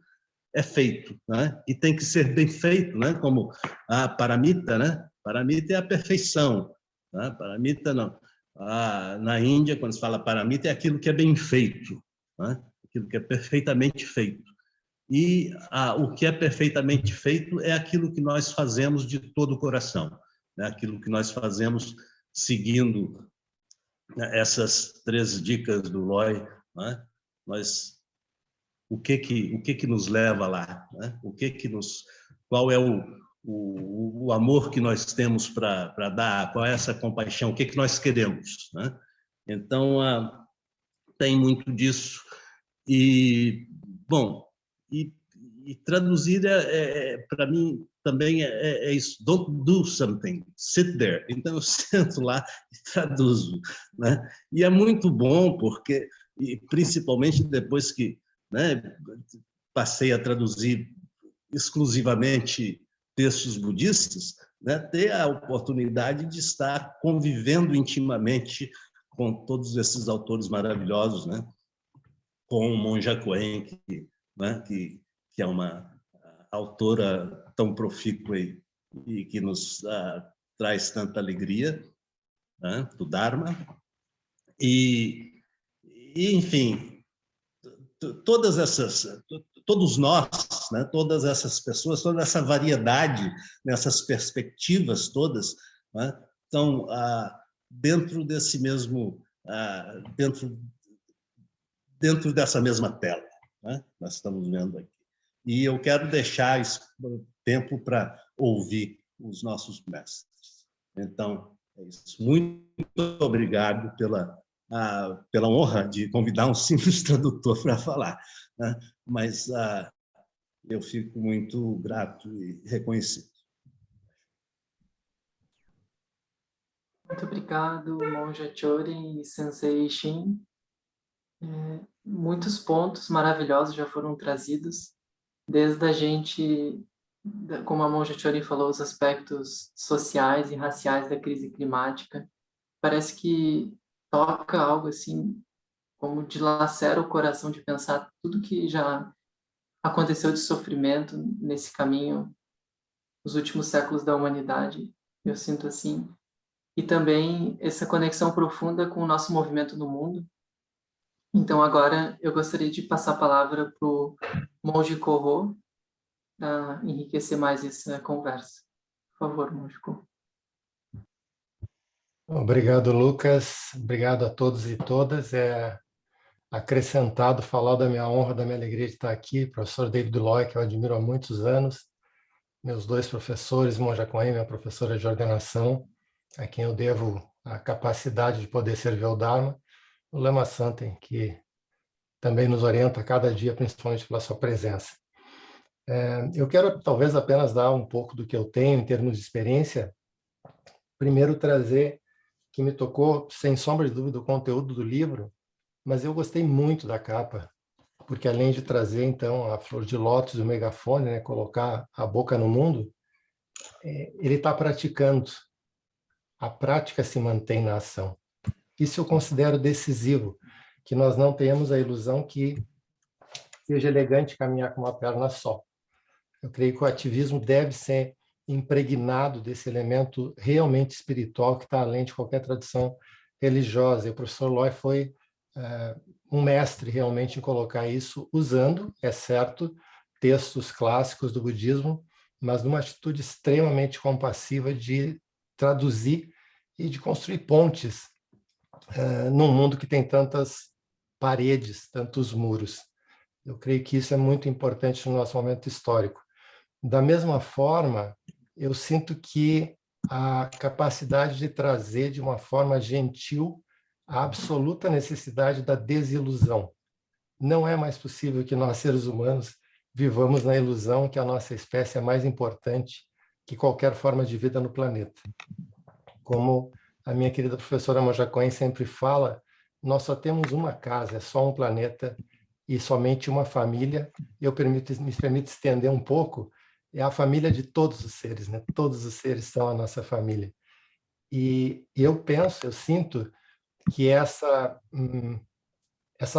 é feito, né? E tem que ser bem feito, né? Como a paramita, né? Paramita é a perfeição. Né? Paramita não. Na Índia, quando se fala paramita, é aquilo que é bem feito, né? Aquilo que é perfeitamente feito. E o que é perfeitamente feito é aquilo que nós fazemos de todo o coração, né? Aquilo que nós fazemos seguindo, né, essas 3 dicas do Loy, né? O que nos leva lá, né? Qual é o amor que nós temos para dar, qual é essa compaixão, o que nós queremos, né? Então, tem muito disso. E, bom, e traduzir, para mim, também é isso. Don't do something, sit there. Então, eu sento lá e traduzo, né? E é muito bom, porque, e principalmente depois que, né, passei a traduzir exclusivamente textos budistas, né, ter a oportunidade de estar convivendo intimamente com todos esses autores maravilhosos, né, com Monja Coen, que é uma autora tão profícua e que nos traz tanta alegria, né, do Dharma. E enfim, todos nós, né? Todas essas pessoas, toda essa variedade, nessas perspectivas todas, né? Estão dentro desse mesmo, dentro dessa mesma tela, né? Nós estamos vendo aqui. E eu quero deixar esse tempo para ouvir os nossos mestres. Então, é isso. Muito obrigado pela honra de convidar um simples tradutor para falar, né? Mas eu fico muito grato e reconhecido. Muito obrigado, Monja Chorin e Sensei Shin. Muitos pontos maravilhosos já foram trazidos, desde a gente, como a Monja Chorin falou, os aspectos sociais e raciais da crise climática. Parece que toca algo assim, como dilacera o coração de pensar tudo que já aconteceu de sofrimento nesse caminho, nos últimos séculos da humanidade, eu sinto assim. E também essa conexão profunda com o nosso movimento no mundo. Então agora eu gostaria de passar a palavra para o Monge Korro, para enriquecer mais essa conversa. Por favor, Monge Korro. Obrigado, Lucas. Obrigado a todos e todas. Acrescentado, falar da minha honra, da minha alegria de estar aqui, professor David Loy, que eu admiro há muitos anos, meus dois professores, Monja Cohen, minha professora de ordenação, a quem eu devo a capacidade de poder servir ao Dharma, o Lama Santen, que também nos orienta a cada dia, principalmente pela sua presença. Eu quero talvez apenas dar um pouco do que eu tenho em termos de experiência. Primeiro trazer, que me tocou, sem sombra de dúvida, o conteúdo do livro, mas eu gostei muito da capa, porque além de trazer, então, a flor de lótus e o megafone, né, colocar a boca no mundo, ele está praticando. A prática se mantém na ação. Isso eu considero decisivo, que nós não tenhamos a ilusão que seja elegante caminhar com uma perna só. Eu creio que o ativismo deve ser impregnado desse elemento realmente espiritual que está além de qualquer tradição religiosa. E o professor Loy foi um mestre realmente em colocar isso, usando, é certo, textos clássicos do budismo, mas numa atitude extremamente compassiva de traduzir e de construir pontes num mundo que tem tantas paredes, tantos muros. Eu creio que isso é muito importante no nosso momento histórico. Da mesma forma, eu sinto que a capacidade de trazer de uma forma gentil a absoluta necessidade da desilusão. Não é mais possível que nós, seres humanos, vivamos na ilusão que a nossa espécie é mais importante que qualquer forma de vida no planeta. Como a minha querida professora Monja Cohen sempre fala, nós só temos uma casa, é só um planeta e somente uma família. Me permite estender um pouco, é a família de todos os seres, né? Todos os seres são a nossa família. E eu sinto que essa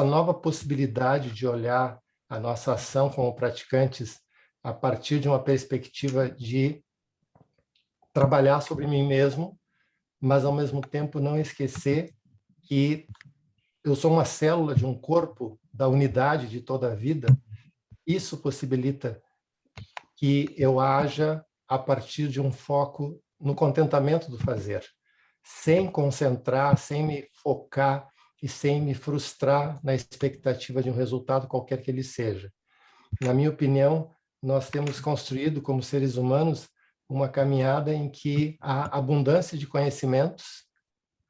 nova possibilidade de olhar a nossa ação como praticantes a partir de uma perspectiva de trabalhar sobre mim mesmo, mas ao mesmo tempo não esquecer que eu sou uma célula de um corpo, da unidade de toda a vida, isso possibilita que eu haja a partir de um foco no contentamento do fazer, sem concentrar, sem me focar e sem me frustrar na expectativa de um resultado qualquer que ele seja. Na minha opinião, nós temos construído, como seres humanos, uma caminhada em que há abundância de conhecimentos,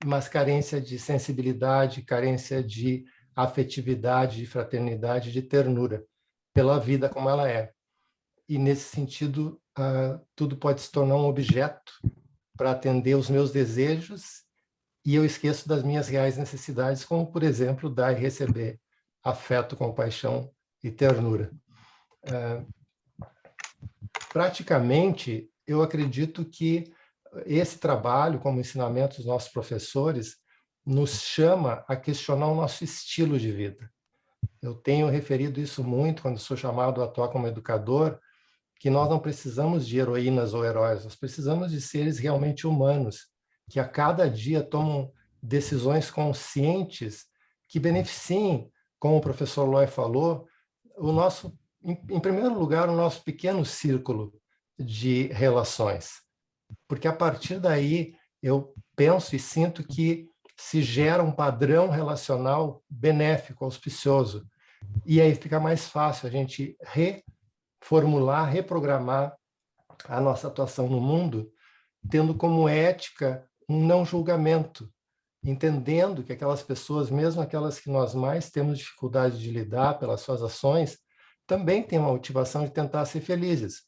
mas carência de sensibilidade, carência de afetividade, de fraternidade, de ternura pela vida como ela é. E, nesse sentido, tudo pode se tornar um objeto para atender os meus desejos e eu esqueço das minhas reais necessidades, como, por exemplo, dar e receber afeto, compaixão e ternura. Praticamente, eu acredito que esse trabalho, como ensinamento dos nossos professores, nos chama a questionar o nosso estilo de vida. Eu tenho referido isso muito quando sou chamado a atuar como educador, que nós não precisamos de heroínas ou heróis, nós precisamos de seres realmente humanos, que a cada dia tomam decisões conscientes que beneficiem, como o professor Loy falou, o nosso em primeiro lugar, o nosso pequeno círculo de relações, porque a partir daí eu penso e sinto que se gera um padrão relacional benéfico, auspicioso, e aí fica mais fácil a gente reformular, reprogramar a nossa atuação no mundo, tendo como ética um não julgamento, entendendo que aquelas pessoas, mesmo aquelas que nós mais temos dificuldade de lidar pelas suas ações, também têm uma motivação de tentar ser felizes.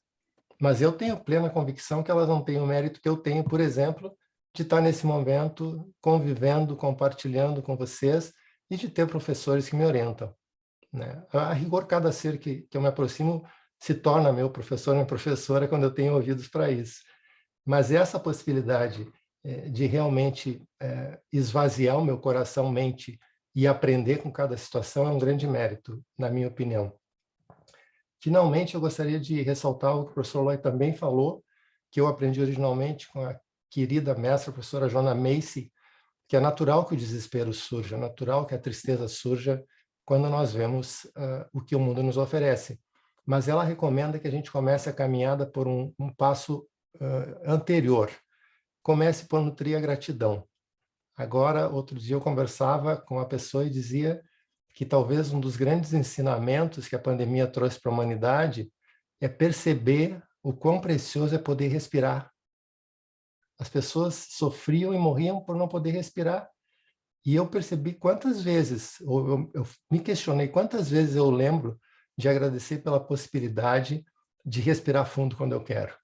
Mas eu tenho plena convicção que elas não têm o mérito que eu tenho, por exemplo, de estar nesse momento convivendo, compartilhando com vocês e de ter professores que me orientam, né? A rigor, cada ser que eu me aproximo se torna meu professor, minha professora, quando eu tenho ouvidos para isso. Mas essa possibilidade de realmente esvaziar o meu coração, mente e aprender com cada situação é um grande mérito, na minha opinião. Finalmente, eu gostaria de ressaltar o que o professor Loy também falou, que eu aprendi originalmente com a querida mestra, a professora Joanna Macy, que é natural que o desespero surja, é natural que a tristeza surja quando nós vemos o que o mundo nos oferece. Mas ela recomenda que a gente comece a caminhada por um passo anterior. Comece por nutrir a gratidão. Agora, outro dia eu conversava com uma pessoa e dizia que talvez um dos grandes ensinamentos que a pandemia trouxe para a humanidade é perceber o quão precioso é poder respirar. As pessoas sofriam e morriam por não poder respirar. E eu percebi quantas vezes, eu me questionei quantas vezes eu lembro de agradecer pela possibilidade de respirar fundo quando eu quero.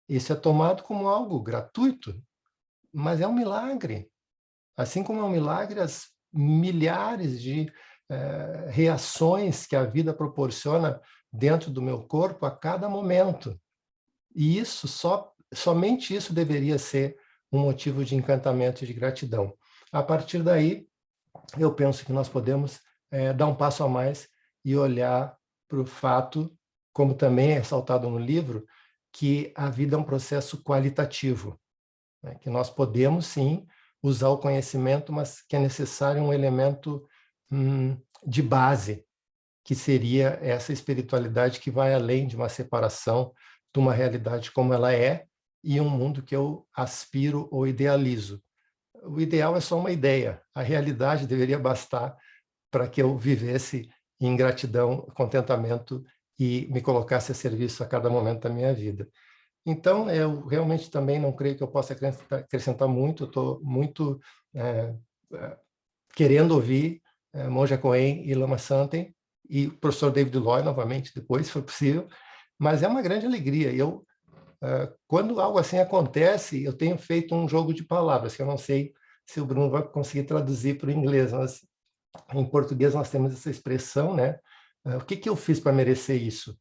Isso é tomado como algo gratuito, mas é um milagre. Assim como é um milagre as milhares de reações que a vida proporciona dentro do meu corpo a cada momento. E isso, somente isso deveria ser um motivo de encantamento e de gratidão. A partir daí, eu penso que nós podemos dar um passo a mais e olhar para o fato, como também é ressaltado no livro, que a vida é um processo qualitativo, né? Que nós podemos, sim, usar o conhecimento, mas que é necessário um elemento de base, que seria essa espiritualidade que vai além de uma separação de uma realidade como ela é e um mundo que eu aspiro ou idealizo. O ideal é só uma ideia, a realidade deveria bastar para que eu vivesse em gratidão, contentamento e me colocasse a serviço a cada momento da minha vida. Então, eu realmente também não creio que eu possa acrescentar muito, eu estou muito querendo ouvir Monja Coen e Lama Santen, e o professor David Loy, novamente, depois, se for possível, mas é uma grande alegria. Eu, quando algo assim acontece, eu tenho feito um jogo de palavras, que eu não sei se o Bruno vai conseguir traduzir para o inglês, mas em português nós temos essa expressão, né? O que eu fiz para merecer isso?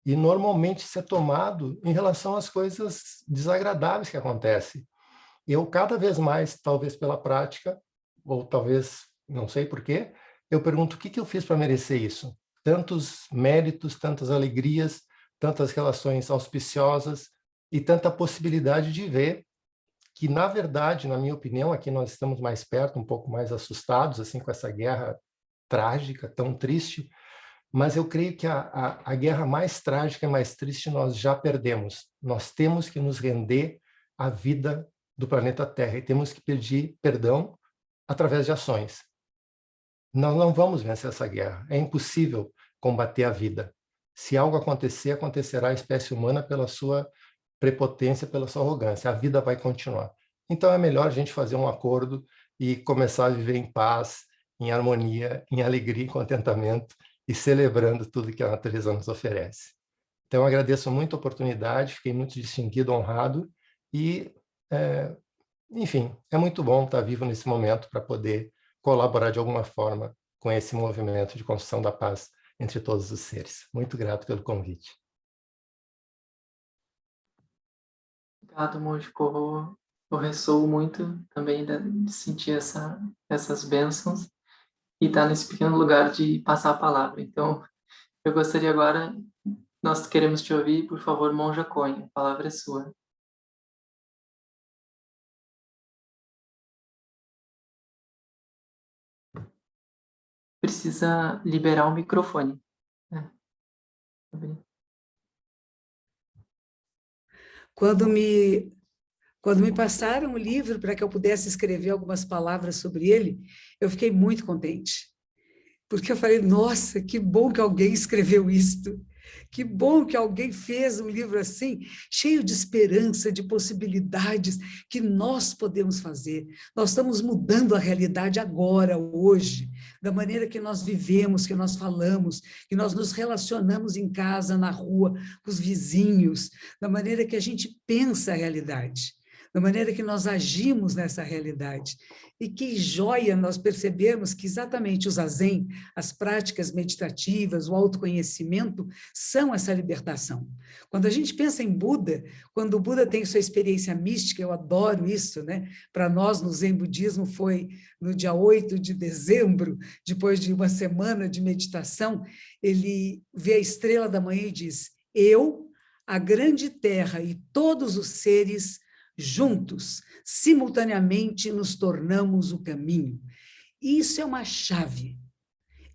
E normalmente isso é tomado em relação às coisas desagradáveis que acontecem. Eu, cada vez mais, talvez pela prática, ou talvez, não sei porquê, eu pergunto o que eu fiz para merecer isso? Tantos méritos, tantas alegrias, tantas relações auspiciosas e tanta possibilidade de ver que, na verdade, na minha opinião, aqui nós estamos mais perto, um pouco mais assustados assim com essa guerra trágica, tão triste, mas eu creio que a guerra mais trágica e mais triste nós já perdemos. Nós temos que nos render à vida do planeta Terra e temos que pedir perdão através de ações. Nós não vamos vencer essa guerra. É impossível combater a vida. Se algo acontecer, acontecerá à espécie humana pela sua prepotência, pela sua arrogância. A vida vai continuar. Então é melhor a gente fazer um acordo e começar a viver em paz, em harmonia, em alegria e contentamento e celebrando tudo que a natureza nos oferece. Então eu agradeço muito a oportunidade, fiquei muito distinguido, honrado e, enfim, é muito bom estar vivo nesse momento para poder colaborar de alguma forma com esse movimento de construção da paz entre todos os seres. Muito grato pelo convite. Obrigado, Monge Corro. Eu ressoo muito também de sentir essas bênçãos e estar nesse pequeno lugar de passar a palavra. Então, eu gostaria agora, nós queremos te ouvir, por favor, Monja Coen, a palavra é sua. Precisa liberar o microfone, né? Quando me passaram o livro para que eu pudesse escrever algumas palavras sobre ele, eu fiquei muito contente. Porque eu falei, nossa, que bom que alguém escreveu isto. Que bom que alguém fez um livro assim, cheio de esperança, de possibilidades que nós podemos fazer. Nós estamos mudando a realidade agora, hoje, da maneira que nós vivemos, que nós falamos, que nós nos relacionamos em casa, na rua, com os vizinhos, da maneira que a gente pensa a realidade, da maneira que nós agimos nessa realidade. E que joia nós percebermos que exatamente o zazen, as práticas meditativas, o autoconhecimento, são essa libertação. Quando a gente pensa em Buda, quando o Buda tem sua experiência mística, eu adoro isso, né? Para nós, no Zen Budismo, foi no dia 8 de dezembro, depois de uma semana de meditação, ele vê a estrela da manhã e diz, eu, a grande terra e todos os seres juntos, simultaneamente nos tornamos o caminho. Isso é uma chave.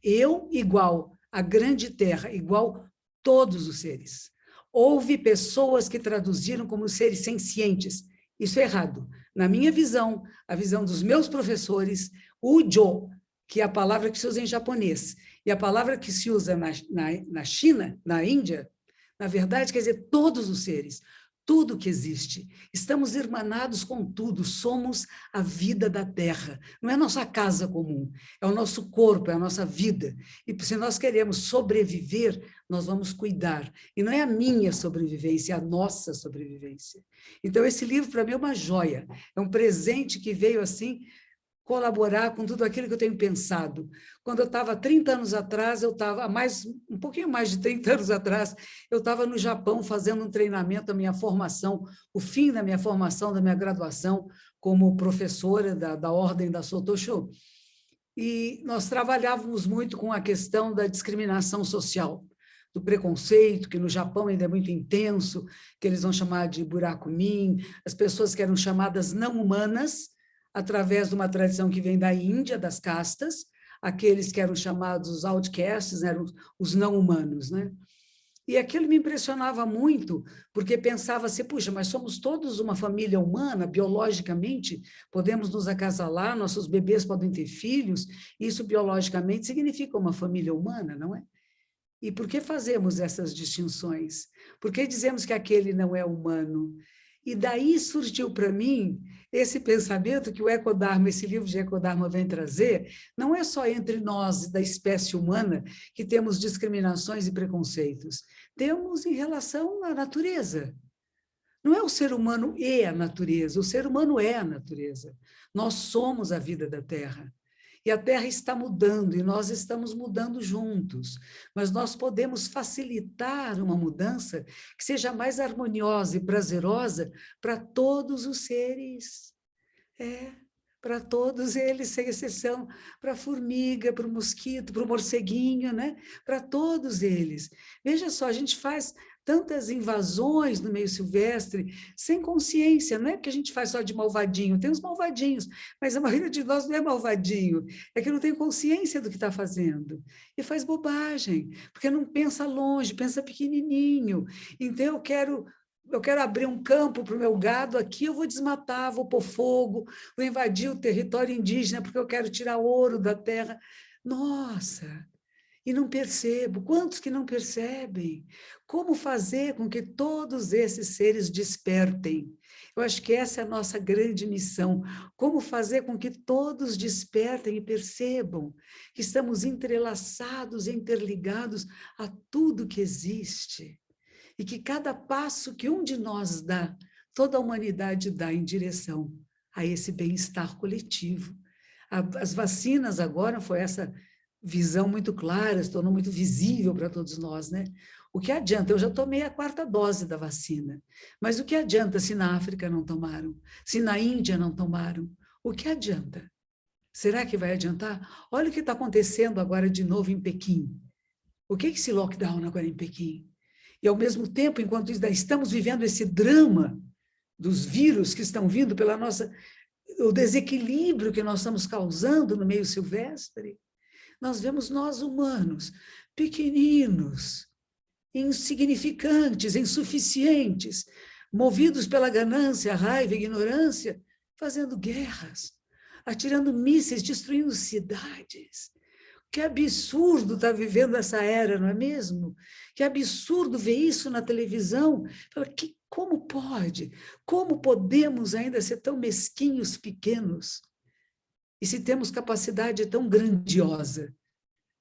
Eu igual a grande terra, igual todos os seres. Houve pessoas que traduziram como seres sencientes. Isso é errado. Na minha visão, a visão dos meus professores, Ujo, que é a palavra que se usa em japonês, e a palavra que se usa na China, na Índia, na verdade, quer dizer, todos os seres. Tudo que existe. Estamos irmanados com tudo, somos a vida da Terra. Não é a nossa casa comum, é o nosso corpo, é a nossa vida. E se nós queremos sobreviver, nós vamos cuidar. E não é a minha sobrevivência, é a nossa sobrevivência. Então, esse livro, para mim, é uma joia. É um presente que veio assim, colaborar com tudo aquilo que eu tenho pensado. Quando eu estava 30 anos atrás, um pouquinho mais de 30 anos atrás, eu estava no Japão fazendo um treinamento, a minha formação, o fim da minha formação, da minha graduação como professora da Ordem da Sotosho. E nós trabalhávamos muito com a questão da discriminação social, do preconceito, que no Japão ainda é muito intenso, que eles vão chamar de buraco-min, as pessoas que eram chamadas não humanas, através de uma tradição que vem da Índia, das castas, aqueles que eram chamados os outcasts, eram os não humanos, né? E aquilo me impressionava muito, porque pensava assim, puxa, mas somos todos uma família humana, biologicamente, podemos nos acasalar, nossos bebês podem ter filhos, isso biologicamente significa uma família humana, não é? E por que fazemos essas distinções? Por que dizemos que aquele não é humano? E daí surgiu para mim esse pensamento que o Ecodharma, esse livro de Ecodharma vem trazer, não é só entre nós, da espécie humana, que temos discriminações e preconceitos. Temos em relação à natureza. Não é o ser humano e a natureza, o ser humano é a natureza. Nós somos a vida da Terra. E a Terra está mudando, e nós estamos mudando juntos. Mas nós podemos facilitar uma mudança que seja mais harmoniosa e prazerosa para todos os seres. Para todos eles, sem exceção, para a formiga, para o mosquito, para o morceguinho, né? Para todos eles. Veja só, a gente faz tantas invasões no meio silvestre, sem consciência, não é que a gente faz só de malvadinho, tem os malvadinhos, mas a maioria de nós não é malvadinho, é que não tem consciência do que está fazendo, e faz bobagem, porque não pensa longe, pensa pequenininho, então eu quero abrir um campo para o meu gado aqui, eu vou desmatar, vou pôr fogo, vou invadir o território indígena, porque eu quero tirar ouro da terra, nossa... E não percebo. Quantos que não percebem? Como fazer com que todos esses seres despertem? Eu acho que essa é a nossa grande missão. Como fazer com que todos despertem e percebam que estamos entrelaçados, interligados a tudo que existe. E que cada passo que um de nós dá, toda a humanidade dá em direção a esse bem-estar coletivo. As vacinas agora foi essa... visão muito clara, se tornou muito visível para todos nós, né? O que adianta? Eu já tomei a 4ª dose da vacina, mas o que adianta se na África não tomaram? Se na Índia não tomaram? O que adianta? Será que vai adiantar? Olha o que está acontecendo agora de novo em Pequim. O que é esse lockdown agora em Pequim? E, ao mesmo tempo, enquanto estamos vivendo esse drama dos vírus que estão vindo pela o desequilíbrio que nós estamos causando no meio silvestre, nós vemos nós humanos, pequeninos, insignificantes, insuficientes, movidos pela ganância, raiva e ignorância, fazendo guerras, atirando mísseis, destruindo cidades. Que absurdo estar vivendo essa era, não é mesmo? Que absurdo ver isso na televisão. Como pode? Como podemos ainda ser tão mesquinhos, pequenos? E se temos capacidade tão grandiosa?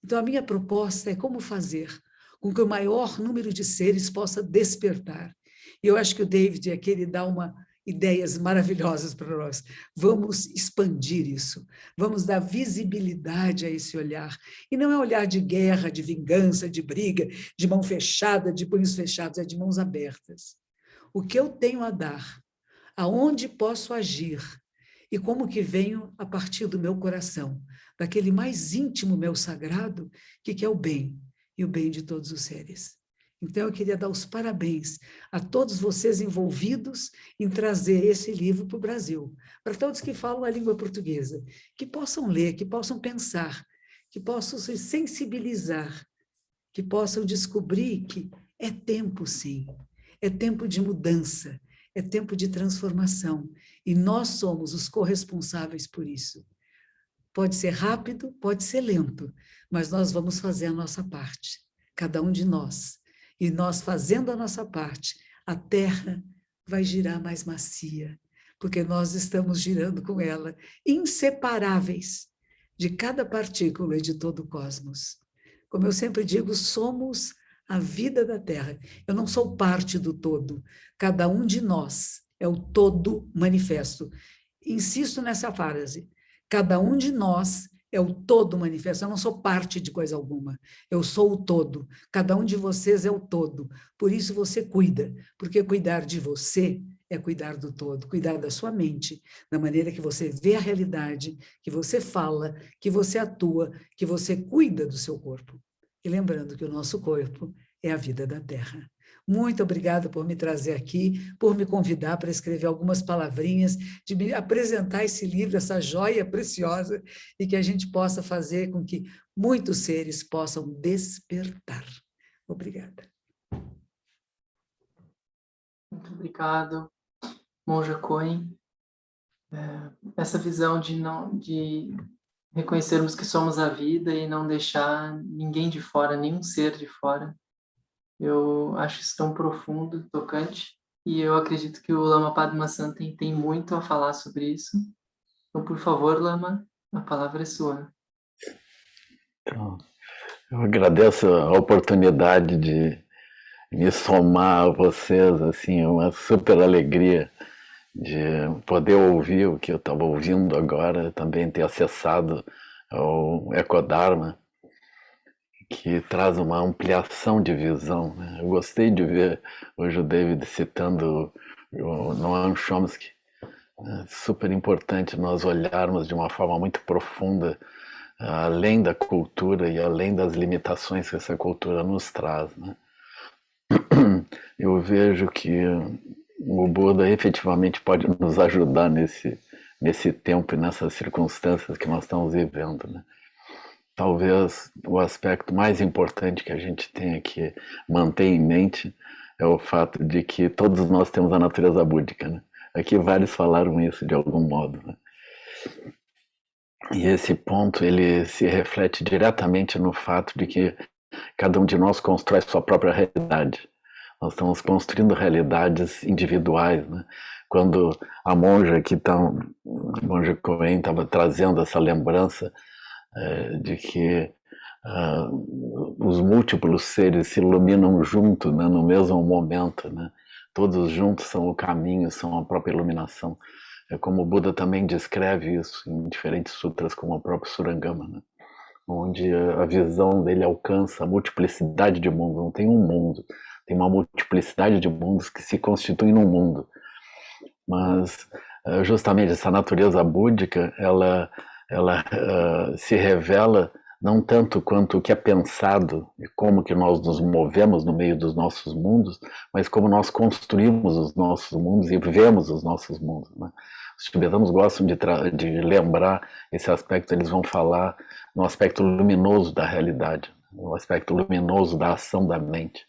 Então, a minha proposta é como fazer com que o maior número de seres possa despertar. E eu acho que o David aqui ele dá ideias maravilhosas para nós. Vamos expandir isso, vamos dar visibilidade a esse olhar. E não é olhar de guerra, de vingança, de briga, de mão fechada, de punhos fechados, é de mãos abertas. O que eu tenho a dar, aonde posso agir, e como que venho a partir do meu coração, daquele mais íntimo meu sagrado, que é o bem, e o bem de todos os seres. Então, eu queria dar os parabéns a todos vocês envolvidos em trazer esse livro para o Brasil, para todos que falam a língua portuguesa, que possam ler, que possam pensar, que possam se sensibilizar, que possam descobrir que é tempo, sim, é tempo de mudança, é tempo de transformação, e nós somos os corresponsáveis por isso. Pode ser rápido, pode ser lento, mas nós vamos fazer a nossa parte, cada um de nós. E nós fazendo a nossa parte, a Terra vai girar mais macia, porque nós estamos girando com ela, inseparáveis de cada partícula e de todo o cosmos. Como eu sempre digo, somos a vida da Terra. Eu não sou parte do todo. Cada um de nós é o todo manifesto. Insisto nessa frase. Cada um de nós é o todo manifesto. Eu não sou parte de coisa alguma. Eu sou o todo. Cada um de vocês é o todo. Por isso você cuida. Porque cuidar de você é cuidar do todo. Cuidar da sua mente, da maneira que você vê a realidade, que você fala, que você atua, que você cuida do seu corpo. E lembrando que o nosso corpo é a vida da Terra. Muito obrigada por me trazer aqui, por me convidar para escrever algumas palavrinhas, de me apresentar esse livro, essa joia preciosa, e que a gente possa fazer com que muitos seres possam despertar. Obrigada. Muito obrigado, Monja Coen. Essa visão de reconhecermos que somos a vida e não deixar ninguém de fora, nenhum ser de fora. Eu acho isso tão profundo, tocante, e eu acredito que o Lama Padma Santa tem muito a falar sobre isso. Então, por favor, Lama, a palavra é sua. Então, eu agradeço a oportunidade de me somar a vocês, assim, é uma super alegria de poder ouvir o que eu estava ouvindo agora, também ter acessado ao Ecodharma, que traz uma ampliação de visão, né? Eu gostei de ver hoje o David citando o Noam Chomsky. É super importante nós olharmos de uma forma muito profunda além da cultura e além das limitações que essa cultura nos traz, né? Eu vejo que o Buda efetivamente pode nos ajudar nesse tempo e nessas circunstâncias que nós estamos vivendo, né? Talvez o aspecto mais importante que a gente tenha que manter em mente é o fato de que todos nós temos a natureza búdica, né? Aqui vários falaram isso de algum modo, né? E esse ponto ele se reflete diretamente no fato de que cada um de nós constrói sua própria realidade. Nós estamos construindo realidades individuais, né? Quando a monja aqui, a Monja Coen, estava trazendo essa lembrança de que os múltiplos seres se iluminam juntos, né, no mesmo momento, né? Todos juntos são o caminho, são a própria iluminação. É como o Buda também descreve isso em diferentes sutras, como o próprio Surangama, né? Onde a visão dele alcança a multiplicidade de mundos. Não tem um mundo, tem uma multiplicidade de mundos que se constituem num mundo. Mas justamente essa natureza búdica, ela se revela não tanto quanto o que é pensado e como que nós nos movemos no meio dos nossos mundos, mas como nós construímos os nossos mundos e vemos os nossos mundos, né? Os tibetanos gostam de lembrar esse aspecto, eles vão falar no aspecto luminoso da realidade, no aspecto luminoso da ação da mente,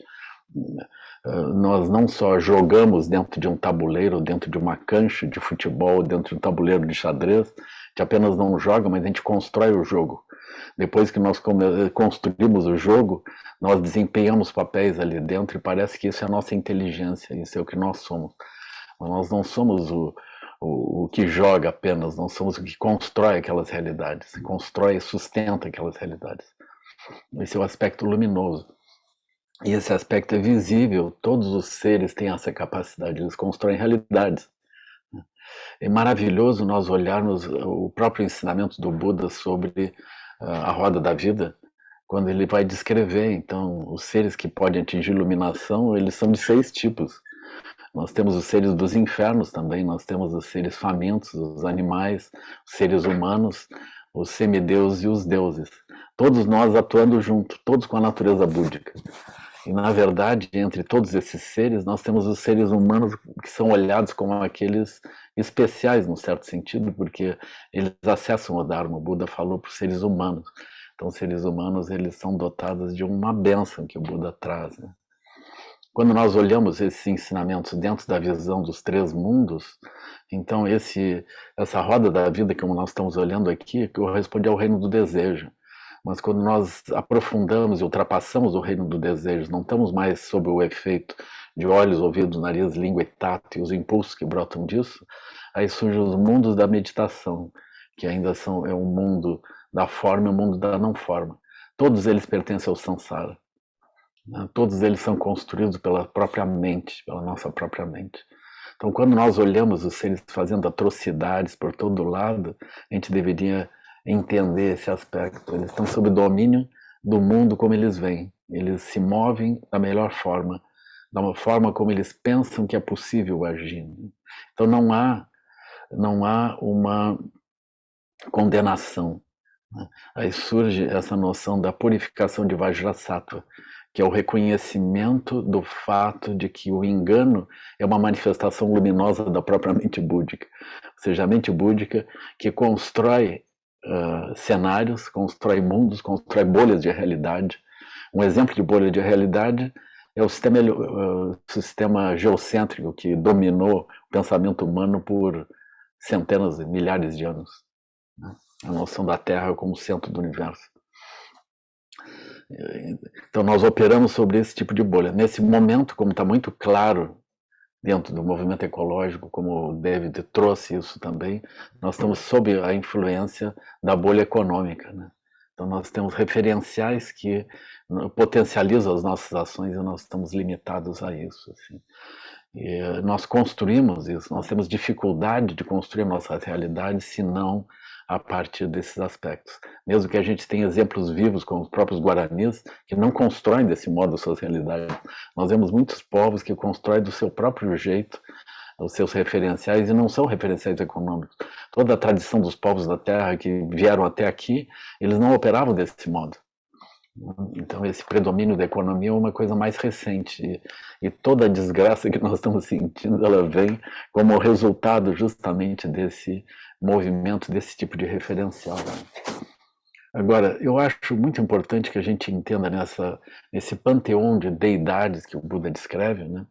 Nós não só jogamos dentro de um tabuleiro, dentro de uma cancha de futebol, dentro de um tabuleiro de xadrez, a gente apenas não joga, mas a gente constrói o jogo. Depois que nós construímos o jogo, nós desempenhamos papéis ali dentro e parece que isso é a nossa inteligência, isso é o que nós somos. Nós não somos o que joga apenas, nós somos o que constrói aquelas realidades, constrói e sustenta aquelas realidades. Esse é o aspecto luminoso. E esse aspecto é visível, todos os seres têm essa capacidade, eles constroem realidades. É maravilhoso nós olharmos o próprio ensinamento do Buda sobre a roda da vida, quando ele vai descrever, então, os seres que podem atingir iluminação, eles são de 6 tipos. Nós temos os seres dos infernos também, nós temos os seres famintos, os animais, os seres humanos, os semideuses e os deuses. Todos nós atuando junto, todos com a natureza búdica. E, na verdade, entre todos esses seres, nós temos os seres humanos que são olhados como aqueles especiais, num certo sentido, porque eles acessam o Dharma. O Buda falou para os seres humanos. Então, os seres humanos, eles são dotados de uma bênção que o Buda traz, né? Quando nós olhamos esses ensinamentos dentro da visão dos 3 mundos, então essa roda da vida, como nós estamos olhando aqui, corresponde ao reino do desejo. Mas quando nós aprofundamos e ultrapassamos o reino do desejo, não estamos mais sob o efeito de olhos, ouvidos, nariz, língua e tato e os impulsos que brotam disso, aí surgem os mundos da meditação, que ainda é um mundo da forma e um mundo da não forma. Todos eles pertencem ao samsara. Todos eles são construídos pela própria mente, pela nossa própria mente. Então, quando nós olhamos os seres fazendo atrocidades por todo lado, a gente deveria entender esse aspecto. Eles estão sob domínio do mundo como eles veem. Eles se movem da melhor forma, da forma como eles pensam que é possível agir. Então não há uma condenação. Aí surge essa noção da purificação de Vajrasattva, que é o reconhecimento do fato de que o engano é uma manifestação luminosa da própria mente búdica. Ou seja, a mente búdica que constrói cenários, constrói mundos, constrói bolhas de realidade. Um exemplo de bolha de realidade é o sistema geocêntrico que dominou o pensamento humano por centenas e milhares de anos. A noção da Terra como centro do universo. Então nós operamos sobre esse tipo de bolha. Nesse momento, como está muito claro dentro do movimento ecológico, como o David trouxe isso também, nós estamos sob a influência da bolha econômica, né? Então nós temos referenciais que potencializam as nossas ações e nós estamos limitados a isso, assim. E nós construímos isso, nós temos dificuldade de construir nossas realidades, se não a partir desses aspectos. Mesmo que a gente tenha exemplos vivos, como os próprios guaranis, que não constroem desse modo suas realidades. Nós vemos muitos povos que constroem do seu próprio jeito os seus referenciais e não são referenciais econômicos. Toda a tradição dos povos da Terra que vieram até aqui, eles não operavam desse modo. Então esse predomínio da economia é uma coisa mais recente e toda a desgraça que nós estamos sentindo, ela vem como resultado justamente desse movimento, desse tipo de referencial. Agora, eu acho muito importante que a gente entenda nesse panteão de deidades que o Buda descreve, né?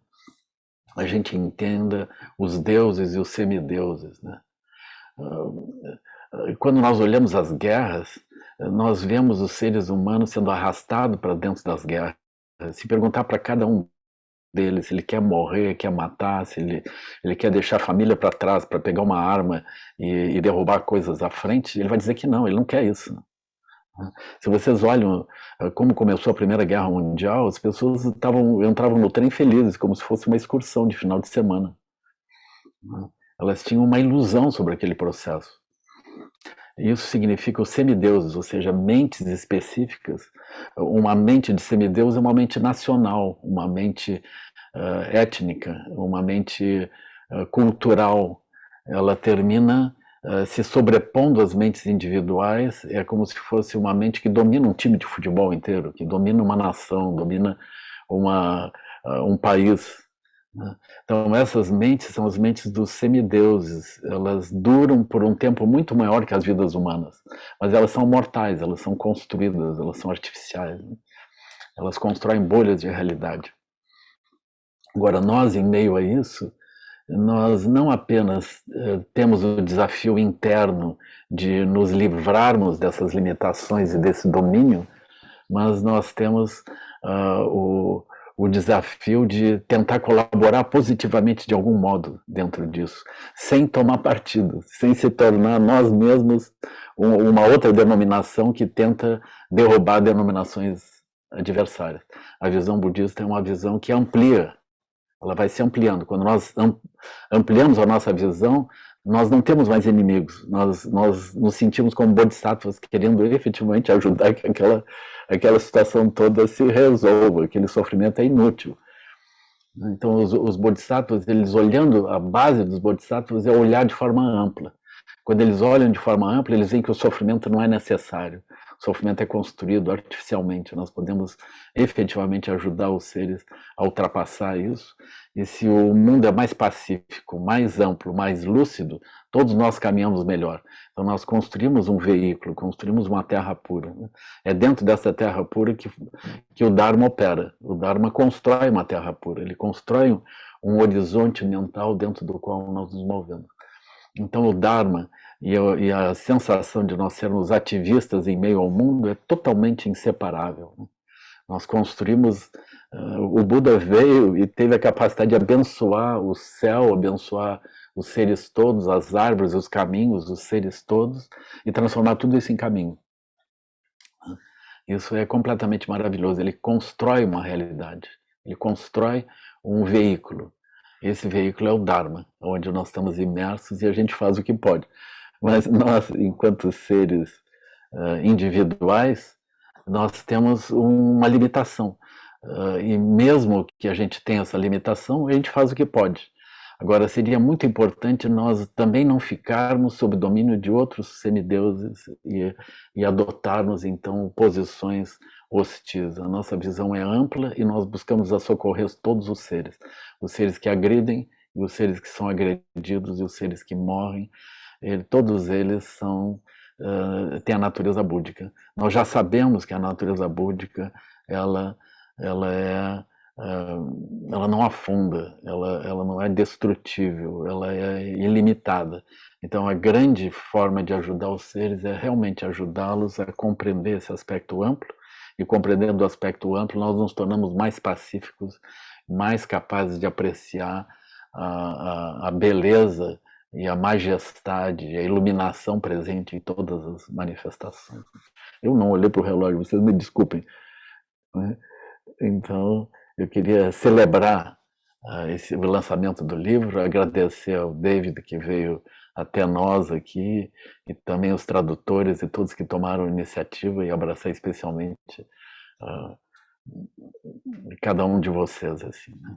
A gente entenda os deuses e os semideuses, né? Quando nós olhamos as guerras, nós vemos os seres humanos sendo arrastados para dentro das guerras. Se perguntar para cada um deles se ele quer morrer, quer matar, se ele quer deixar a família para trás para pegar uma arma e derrubar coisas à frente, ele vai dizer que não, ele não quer isso. Se vocês olham como começou a Primeira Guerra Mundial, as pessoas entravam no trem felizes, como se fosse uma excursão de final de semana. Elas tinham uma ilusão sobre aquele processo. Isso significa os semideuses, ou seja, mentes específicas. Uma mente de semideus é uma mente nacional, uma mente étnica, uma mente cultural. Ela termina se sobrepondo às mentes individuais, é como se fosse uma mente que domina um time de futebol inteiro, que domina uma nação, domina um país. Então essas mentes são as mentes dos semideuses, elas duram por um tempo muito maior que as vidas humanas, mas elas são mortais, elas são construídas, elas são artificiais, né? Elas constroem bolhas de realidade. Agora, nós, em meio a isso, nós não apenas temos o desafio interno de nos livrarmos dessas limitações e desse domínio, mas nós temos o desafio de tentar colaborar positivamente de algum modo dentro disso, sem tomar partido, sem se tornar nós mesmos uma outra denominação que tenta derrubar denominações adversárias. A visão budista é uma visão que amplia, ela vai se ampliando. Quando nós ampliamos a nossa visão, nós não temos mais inimigos, nós nos sentimos como bodhisattvas querendo efetivamente ajudar que aquela situação toda se resolva, aquele sofrimento é inútil. Então, os bodhisattvas, eles olhando, a base dos bodhisattvas é olhar de forma ampla. Quando eles olham de forma ampla, eles veem que o sofrimento não é necessário. O sofrimento é construído artificialmente. Nós podemos efetivamente ajudar os seres a ultrapassar isso. E se o mundo é mais pacífico, mais amplo, mais lúcido, todos nós caminhamos melhor. Então, nós construímos um veículo, construímos uma terra pura. É dentro dessa terra pura que o Dharma opera. O Dharma constrói uma terra pura. Ele constrói um horizonte mental dentro do qual nós nos movemos. Então, o Dharma e a sensação de nós sermos ativistas em meio ao mundo é totalmente inseparável. Nós construímos, o Buda veio e teve a capacidade de abençoar o céu, abençoar os seres todos, as árvores, os caminhos, os seres todos, e transformar tudo isso em caminho. Isso é completamente maravilhoso. Ele constrói uma realidade, ele constrói um veículo. Esse veículo é o Dharma, onde nós estamos imersos e a gente faz o que pode. Mas nós, enquanto seres individuais, nós temos uma limitação. E mesmo que a gente tenha essa limitação, a gente faz o que pode. Agora, seria muito importante nós também não ficarmos sob domínio de outros semideuses e adotarmos, então, posições hostis. A nossa visão é ampla e nós buscamos socorrer todos os seres que agridem, e os seres que são agredidos, e os seres que morrem. Todos eles têm a natureza búdica. Nós já sabemos que a natureza búdica ela não afunda, ela não é destrutível, ela é ilimitada. Então, a grande forma de ajudar os seres é realmente ajudá-los a compreender esse aspecto amplo, e compreendendo o aspecto amplo, nós nos tornamos mais pacíficos, mais capazes de apreciar a beleza e a majestade, a iluminação presente em todas as manifestações. Eu não olhei para o relógio, vocês me desculpem. Né? Então, eu queria celebrar o lançamento do livro, agradecer ao David que veio até nós aqui, e também os tradutores e todos que tomaram a iniciativa, e abraçar especialmente cada um de vocês. Assim, né?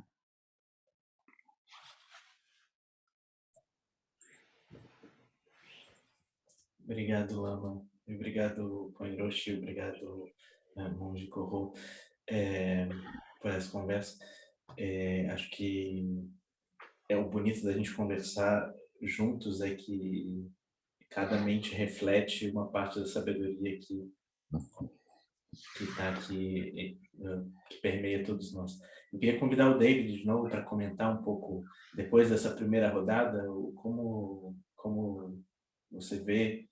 Obrigado, Lama. Obrigado, Koiroshi. Obrigado, Monge Korro, por essa conversa. Acho que o bonito da gente conversar juntos é que cada mente reflete uma parte da sabedoria que está aqui, que permeia todos nós. Eu queria convidar o David de novo para comentar um pouco, depois dessa primeira rodada, como você vê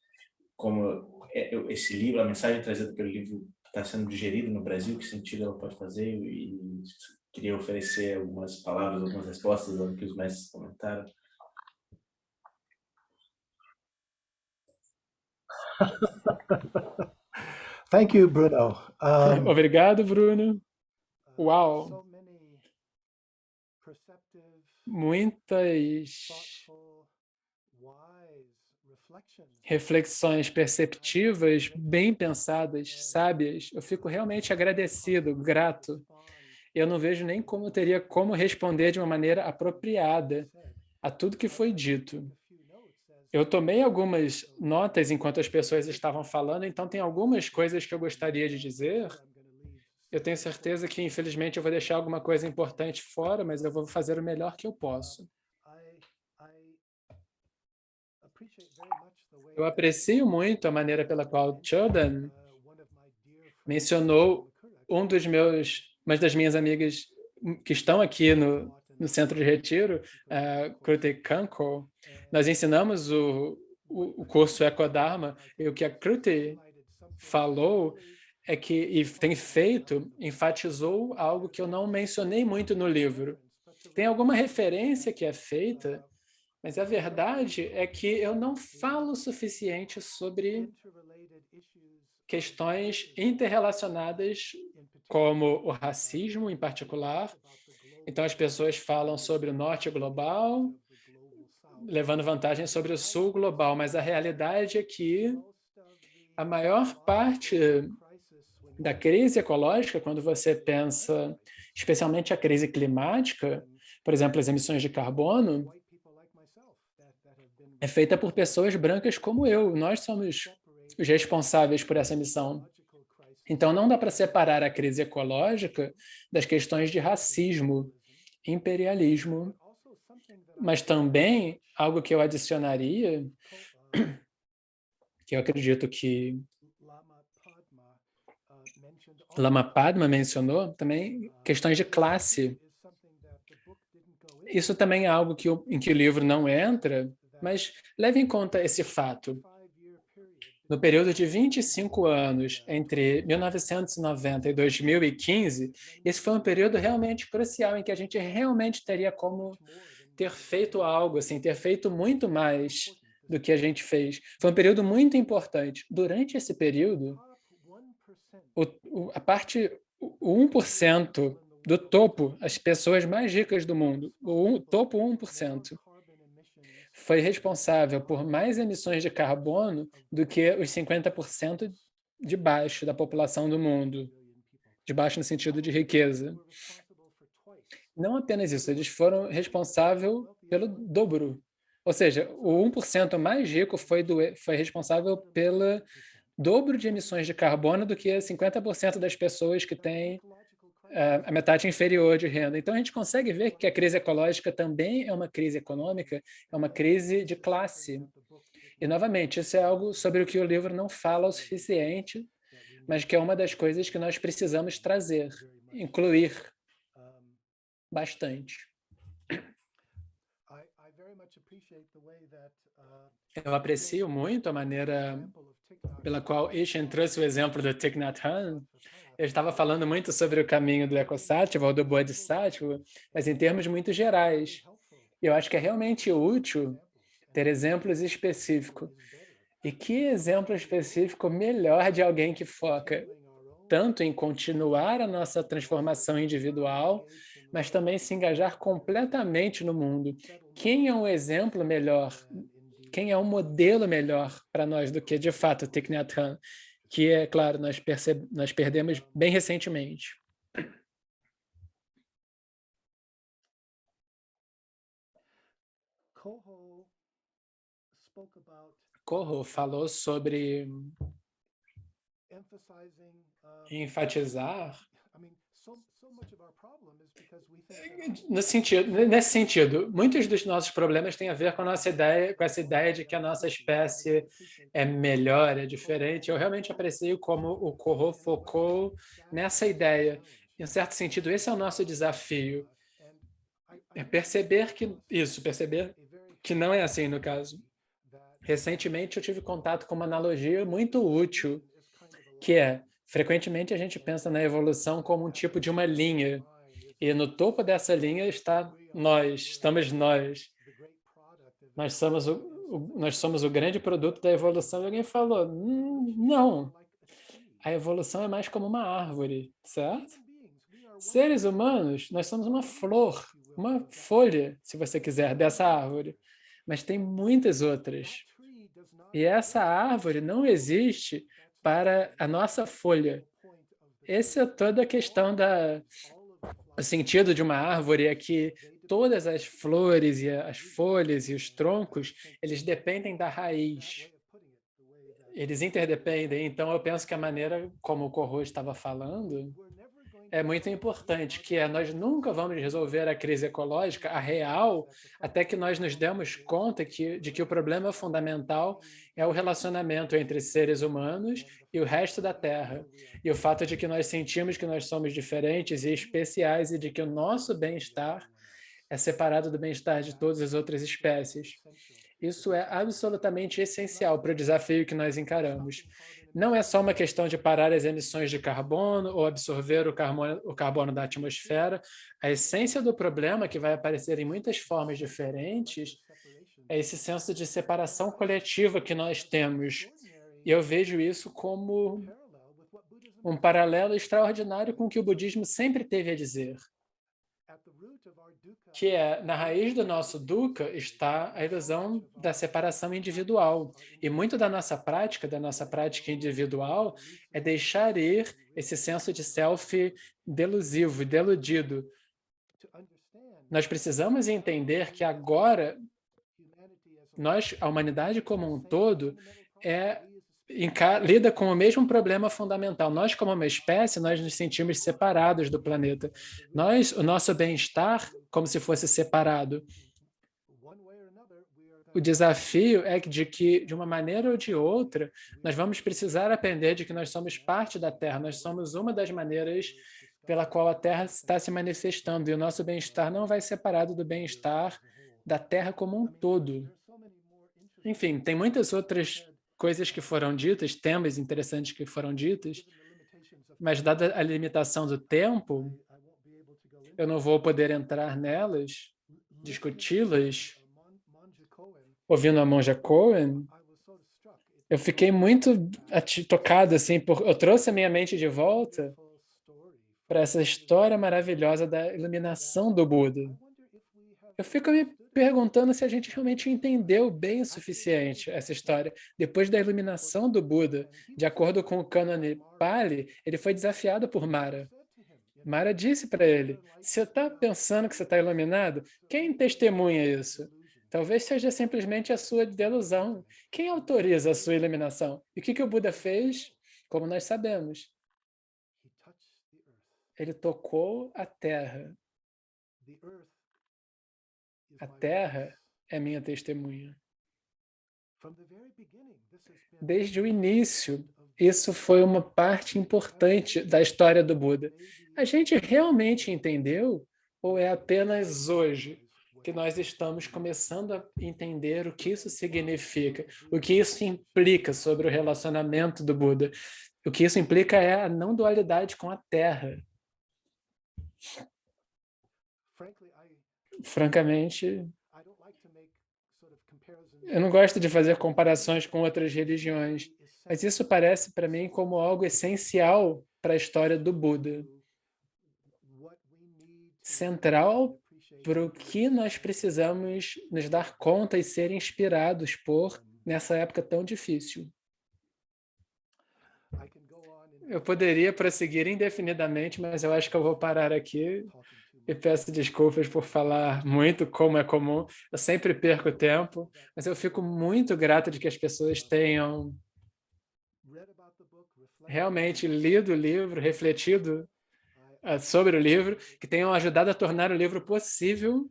como esse livro, a mensagem trazida pelo livro está sendo digerido no Brasil, que sentido ela pode fazer, e queria oferecer algumas palavras, algumas respostas ao que os mestres comentaram. Thank you, Bruno. Obrigado, Bruno. Uau! Muitas reflexões perceptivas, bem pensadas, sábias. Eu fico realmente agradecido, grato. Eu não vejo nem como eu teria como responder de uma maneira apropriada a tudo que foi dito. Eu tomei algumas notas enquanto as pessoas estavam falando, então tem algumas coisas que eu gostaria de dizer. Eu tenho certeza que, infelizmente, eu vou deixar alguma coisa importante fora, mas eu vou fazer o melhor que eu posso. Eu aprecio muito a maneira pela qual Chodan mencionou uma das minhas amigas que estão aqui no centro de retiro, Kruti Kanko, nós ensinamos o curso Ecodharma, e o que a Kruti falou é que, e tem feito, enfatizou algo que eu não mencionei muito no livro. Tem alguma referência que é feita, mas a verdade é que eu não falo o suficiente sobre questões interrelacionadas, como o racismo em particular. Então, as pessoas falam sobre o norte global, levando vantagem sobre o sul global, mas a realidade é que a maior parte da crise ecológica, quando você pensa, especialmente a crise climática, por exemplo, as emissões de carbono, é feita por pessoas brancas como eu. Nós somos os responsáveis por essa emissão. Então, não dá para separar a crise ecológica das questões de racismo, imperialismo, mas também algo que eu adicionaria, que eu acredito que Lama Padma mencionou, também questões de classe. Isso também é algo em que o livro não entra, mas leve em conta esse fato. No período de 25 anos, entre 1990 e 2015, esse foi um período realmente crucial, em que a gente realmente teria como ter feito algo, assim, ter feito muito mais do que a gente fez. Foi um período muito importante. Durante esse período, o 1% do topo, as pessoas mais ricas do mundo, o topo 1%, foi responsável por mais emissões de carbono do que os 50% de baixo da população do mundo, de baixo no sentido de riqueza. Não apenas isso, eles foram responsáveis pelo dobro. Ou seja, o 1% mais rico foi responsável pelo dobro de emissões de carbono do que 50% das pessoas que têm a metade inferior de renda. Então, a gente consegue ver que a crise ecológica também é uma crise econômica, é uma crise de classe. E, novamente, isso é algo sobre o que o livro não fala o suficiente, mas que é uma das coisas que nós precisamos trazer, incluir bastante. Eu aprecio muito a maneira pela qual Ishan trouxe o exemplo do Thich Nhat Hanh. Eu estava falando muito sobre o caminho do Ecosattva ou do Bodhisattva, mas em termos muito gerais. Eu acho que é realmente útil ter exemplos específicos. E que exemplo específico melhor de alguém que foca tanto em continuar a nossa transformação individual, mas também se engajar completamente no mundo. Quem é um exemplo melhor? Quem é um modelo melhor para nós do que, de fato, Thich Nhat Hanh, que, é claro, nós perdemos bem recentemente. Koho falou sobre enfatizar nesse sentido, muitos dos nossos problemas têm a ver com a nossa ideia, com essa ideia de que a nossa espécie é melhor, é diferente. Eu realmente aprecio como o Koho focou nessa ideia. Em certo sentido, esse é o nosso desafio. É perceber que não é assim no caso. Recentemente, eu tive contato com uma analogia muito útil, que é, frequentemente a gente pensa na evolução como um tipo de uma linha, e no topo dessa linha estamos nós. Nós somos o grande produto da evolução. E alguém falou, não, a evolução é mais como uma árvore, certo? Seres humanos, nós somos uma flor, uma folha, se você quiser, dessa árvore, mas tem muitas outras. E essa árvore não existe para a nossa folha. Essa é toda a questão o sentido de uma árvore, é que todas as flores e as folhas e os troncos, eles dependem da raiz. Eles interdependem. Então, eu penso que a maneira como o Koho estava falando é muito importante, que nós nunca vamos resolver a crise ecológica, a real, até que nós nos demos conta de que o problema fundamental é o relacionamento entre seres humanos e o resto da Terra. E o fato de que nós sentimos que nós somos diferentes e especiais e de que o nosso bem-estar é separado do bem-estar de todas as outras espécies. Isso é absolutamente essencial para o desafio que nós encaramos. Não é só uma questão de parar as emissões de carbono ou absorver o carbono da atmosfera. A essência do problema, que vai aparecer em muitas formas diferentes, é esse senso de separação coletiva que nós temos. E eu vejo isso como um paralelo extraordinário com o que o budismo sempre teve a dizer, que é, na raiz do nosso dukkha está a ilusão da separação individual. E muito da nossa prática individual, é deixar ir esse senso de self delusivo, deludido. Nós precisamos entender que agora, a humanidade como um todo, lida com o mesmo problema fundamental. Nós, como uma espécie, nós nos sentimos separados do planeta. O nosso bem-estar, como se fosse separado. O desafio é de que, de uma maneira ou de outra, nós vamos precisar aprender de que nós somos parte da Terra, nós somos uma das maneiras pela qual a Terra está se manifestando, e o nosso bem-estar não vai separado do bem-estar da Terra como um todo. Enfim, tem muitas outras coisas que foram ditas, temas interessantes que foram ditas, mas dada a limitação do tempo, eu não vou poder entrar nelas, discuti-las. Ouvindo a Monja Coen, eu fiquei muito tocado, assim, eu trouxe a minha mente de volta para essa história maravilhosa da iluminação do Buda. Eu fico me perguntando se a gente realmente entendeu bem o suficiente essa história. Depois da iluminação do Buda, de acordo com o cânone Pali, ele foi desafiado por Mara. Mara disse para ele, você está pensando que você está iluminado? Quem testemunha isso? Talvez seja simplesmente a sua delusão. Quem autoriza a sua iluminação? E o que o Buda fez? Como nós sabemos. Ele tocou a terra. A terra é minha testemunha. Desde o início, isso foi uma parte importante da história do Buda. A gente realmente entendeu ou é apenas hoje que nós estamos começando a entender o que isso significa, o que isso implica sobre o relacionamento do Buda? O que isso implica é a não dualidade com a terra. Francamente, eu não gosto de fazer comparações com outras religiões, mas isso parece para mim como algo essencial para a história do Buda. Central para o que nós precisamos nos dar conta e ser inspirados por nessa época tão difícil. Eu poderia prosseguir indefinidamente, mas eu acho que eu vou parar aqui. E peço desculpas por falar muito, como é comum. Eu sempre perco tempo, mas eu fico muito grato de que as pessoas tenham realmente lido o livro, refletido sobre o livro, que tenham ajudado a tornar o livro possível.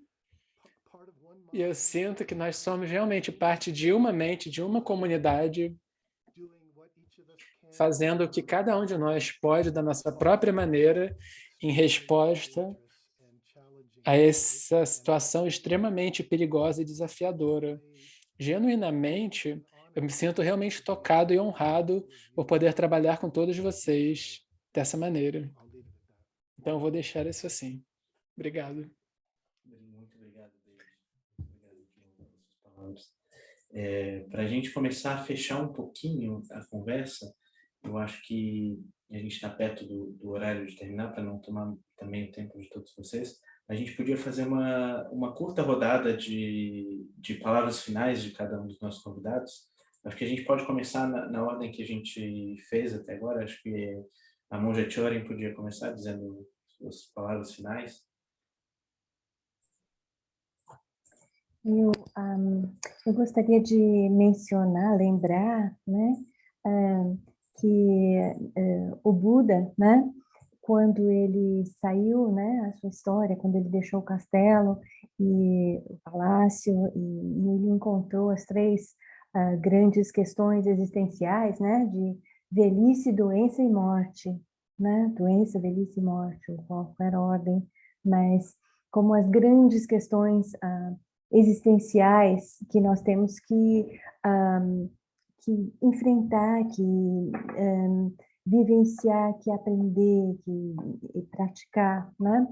E eu sinto que nós somos realmente parte de uma mente, de uma comunidade, fazendo o que cada um de nós pode da nossa própria maneira em resposta a essa situação extremamente perigosa e desafiadora. Genuinamente, eu me sinto realmente tocado e honrado por poder trabalhar com todos vocês dessa maneira. Então, eu vou deixar isso assim. Obrigado. Muito obrigado, David. Obrigado pelas suas palavras. Para a gente começar a fechar um pouquinho a conversa, eu acho que a gente está perto do horário de terminar, para não tomar também o tempo de todos vocês. A gente podia fazer uma curta rodada de palavras finais de cada um dos nossos convidados. Acho que a gente pode começar na ordem que a gente fez até agora. Acho que a Monja Choren podia começar dizendo as palavras finais. Eu gostaria de mencionar, lembrar, né, que o Buda, né, quando ele saiu, né, a sua história, quando ele deixou o castelo e o palácio, e ele encontrou as três grandes questões existenciais, né, de velhice, doença e morte, né, doença, velhice e morte, qual era a ordem, mas como as grandes questões existenciais que nós temos que enfrentar, que vivenciar, que aprender, que praticar, né?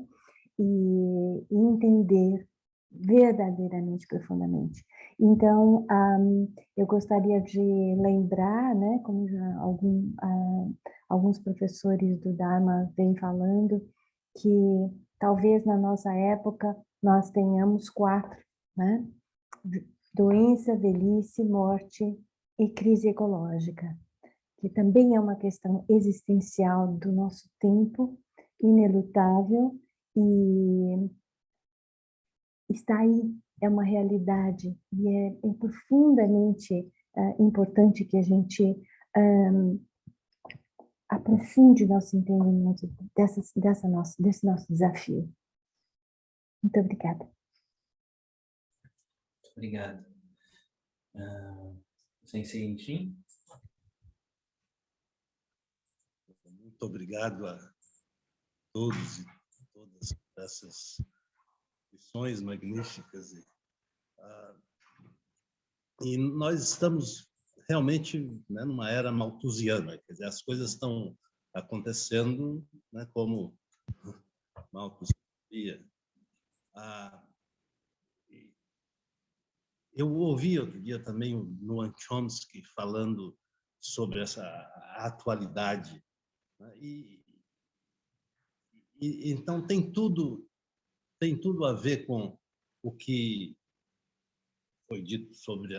E entender verdadeiramente, profundamente. Então, eu gostaria de lembrar, né, como já alguns professores do Dharma vêm falando, que talvez na nossa época nós tenhamos 4, né? Doença, velhice, morte e crise ecológica, que também é uma questão existencial do nosso tempo, inelutável, e está aí, é uma realidade, e é profundamente importante que a gente aprofunde nosso entendimento desse nosso desafio. Muito obrigada. Obrigado. Sensei Ichin? Muito obrigado a todos e todas essas lições magníficas. E nós estamos realmente, né, numa era malthusiana, quer dizer, as coisas estão acontecendo, né, como Malthus dizia. Eu ouvi outro dia também o Noam Chomsky falando sobre essa atualidade, né? Então tem tudo a ver com o que foi dito sobre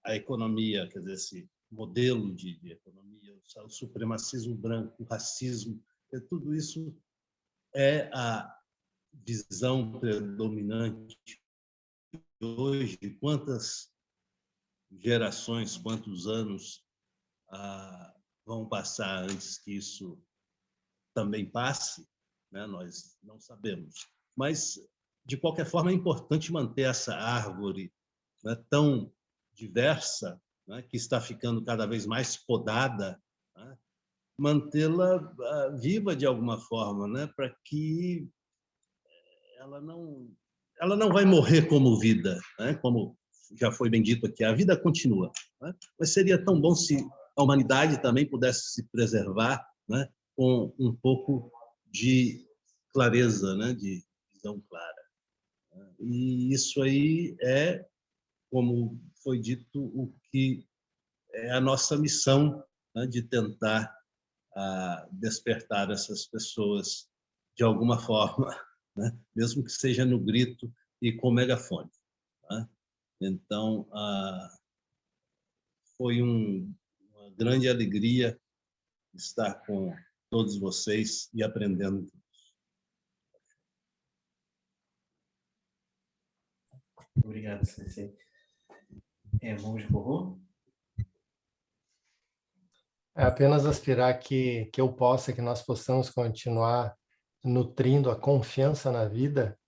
a economia, quer dizer, esse modelo de economia, o supremacismo branco, o racismo, tudo isso é a visão predominante hoje. Quantas gerações, quantos anos vão passar antes que isso também passe, né? Nós não sabemos. Mas, de qualquer forma, é importante manter essa árvore, né, tão diversa, né, que está ficando cada vez mais podada, né, mantê-la viva de alguma forma, né, para que ela não vai morrer como vida, né, como já foi bem dito aqui, a vida continua, né, mas seria tão bom se a humanidade também pudesse se preservar, né, com um pouco de clareza, né, de visão clara. E isso aí é, como foi dito, o que é a nossa missão, né, de tentar despertar essas pessoas de alguma forma, né, mesmo que seja no grito e com megafone. Né? Então, foi uma grande alegria estar com todos vocês e aprendendo. Obrigado, Sensei. Monge Corro? É apenas aspirar que nós possamos continuar nutrindo a confiança na vida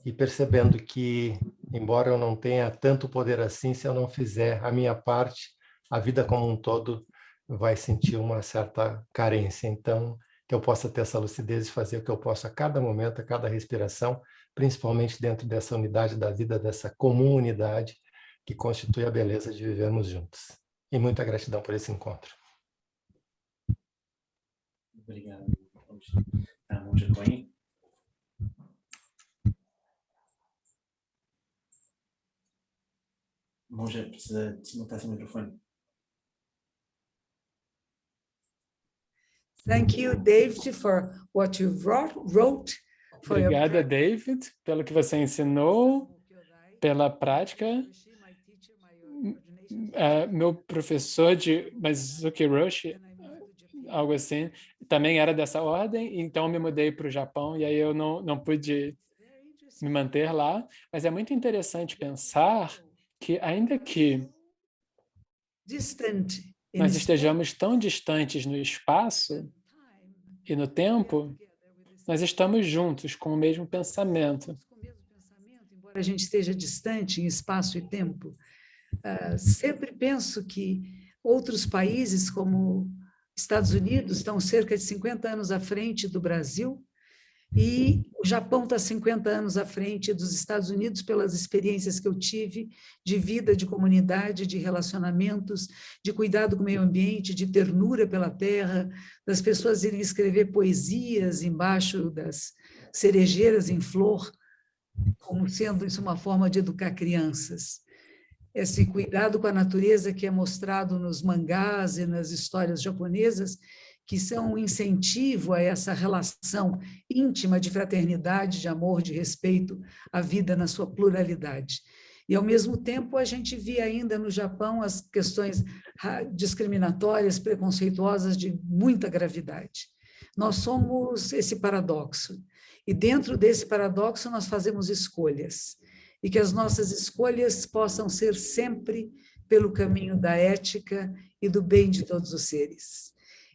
e percebendo que, embora eu não tenha tanto poder assim, se eu não fizer a minha parte, a vida como um todo vai sentir uma certa carência. Então, que eu possa ter essa lucidez e fazer o que eu posso a cada momento, a cada respiração, principalmente dentro dessa unidade da vida, dessa comum unidade que constitui a beleza de vivermos juntos. E muita gratidão por esse encontro. Obrigado. Monge Coen? Monge, precisa desmutar seu microfone. Thank you, David, for what you wrote. Obrigada, David, pelo que você ensinou, pela prática. Meu professor de Mazuki Roshi, algo assim, também era dessa ordem, então eu me mudei para o Japão e aí eu não pude me manter lá. Mas é muito interessante pensar que, ainda que nós estejamos tão distantes no espaço E no tempo, nós estamos juntos com o mesmo pensamento. Embora a gente esteja distante em espaço e tempo, sempre penso que outros países, como Estados Unidos, estão cerca de 50 anos à frente do Brasil, e o Japão está 50 anos à frente dos Estados Unidos pelas experiências que eu tive de vida, de comunidade, de relacionamentos, de cuidado com o meio ambiente, de ternura pela terra, das pessoas irem escrever poesias embaixo das cerejeiras em flor, como sendo isso uma forma de educar crianças. Esse cuidado com a natureza que é mostrado nos mangás e nas histórias japonesas, que são um incentivo a essa relação íntima de fraternidade, de amor, de respeito à vida na sua pluralidade. E, ao mesmo tempo, a gente via ainda no Japão as questões discriminatórias, preconceituosas de muita gravidade. Nós somos esse paradoxo. E, dentro desse paradoxo, nós fazemos escolhas. E que as nossas escolhas possam ser sempre pelo caminho da ética e do bem de todos os seres.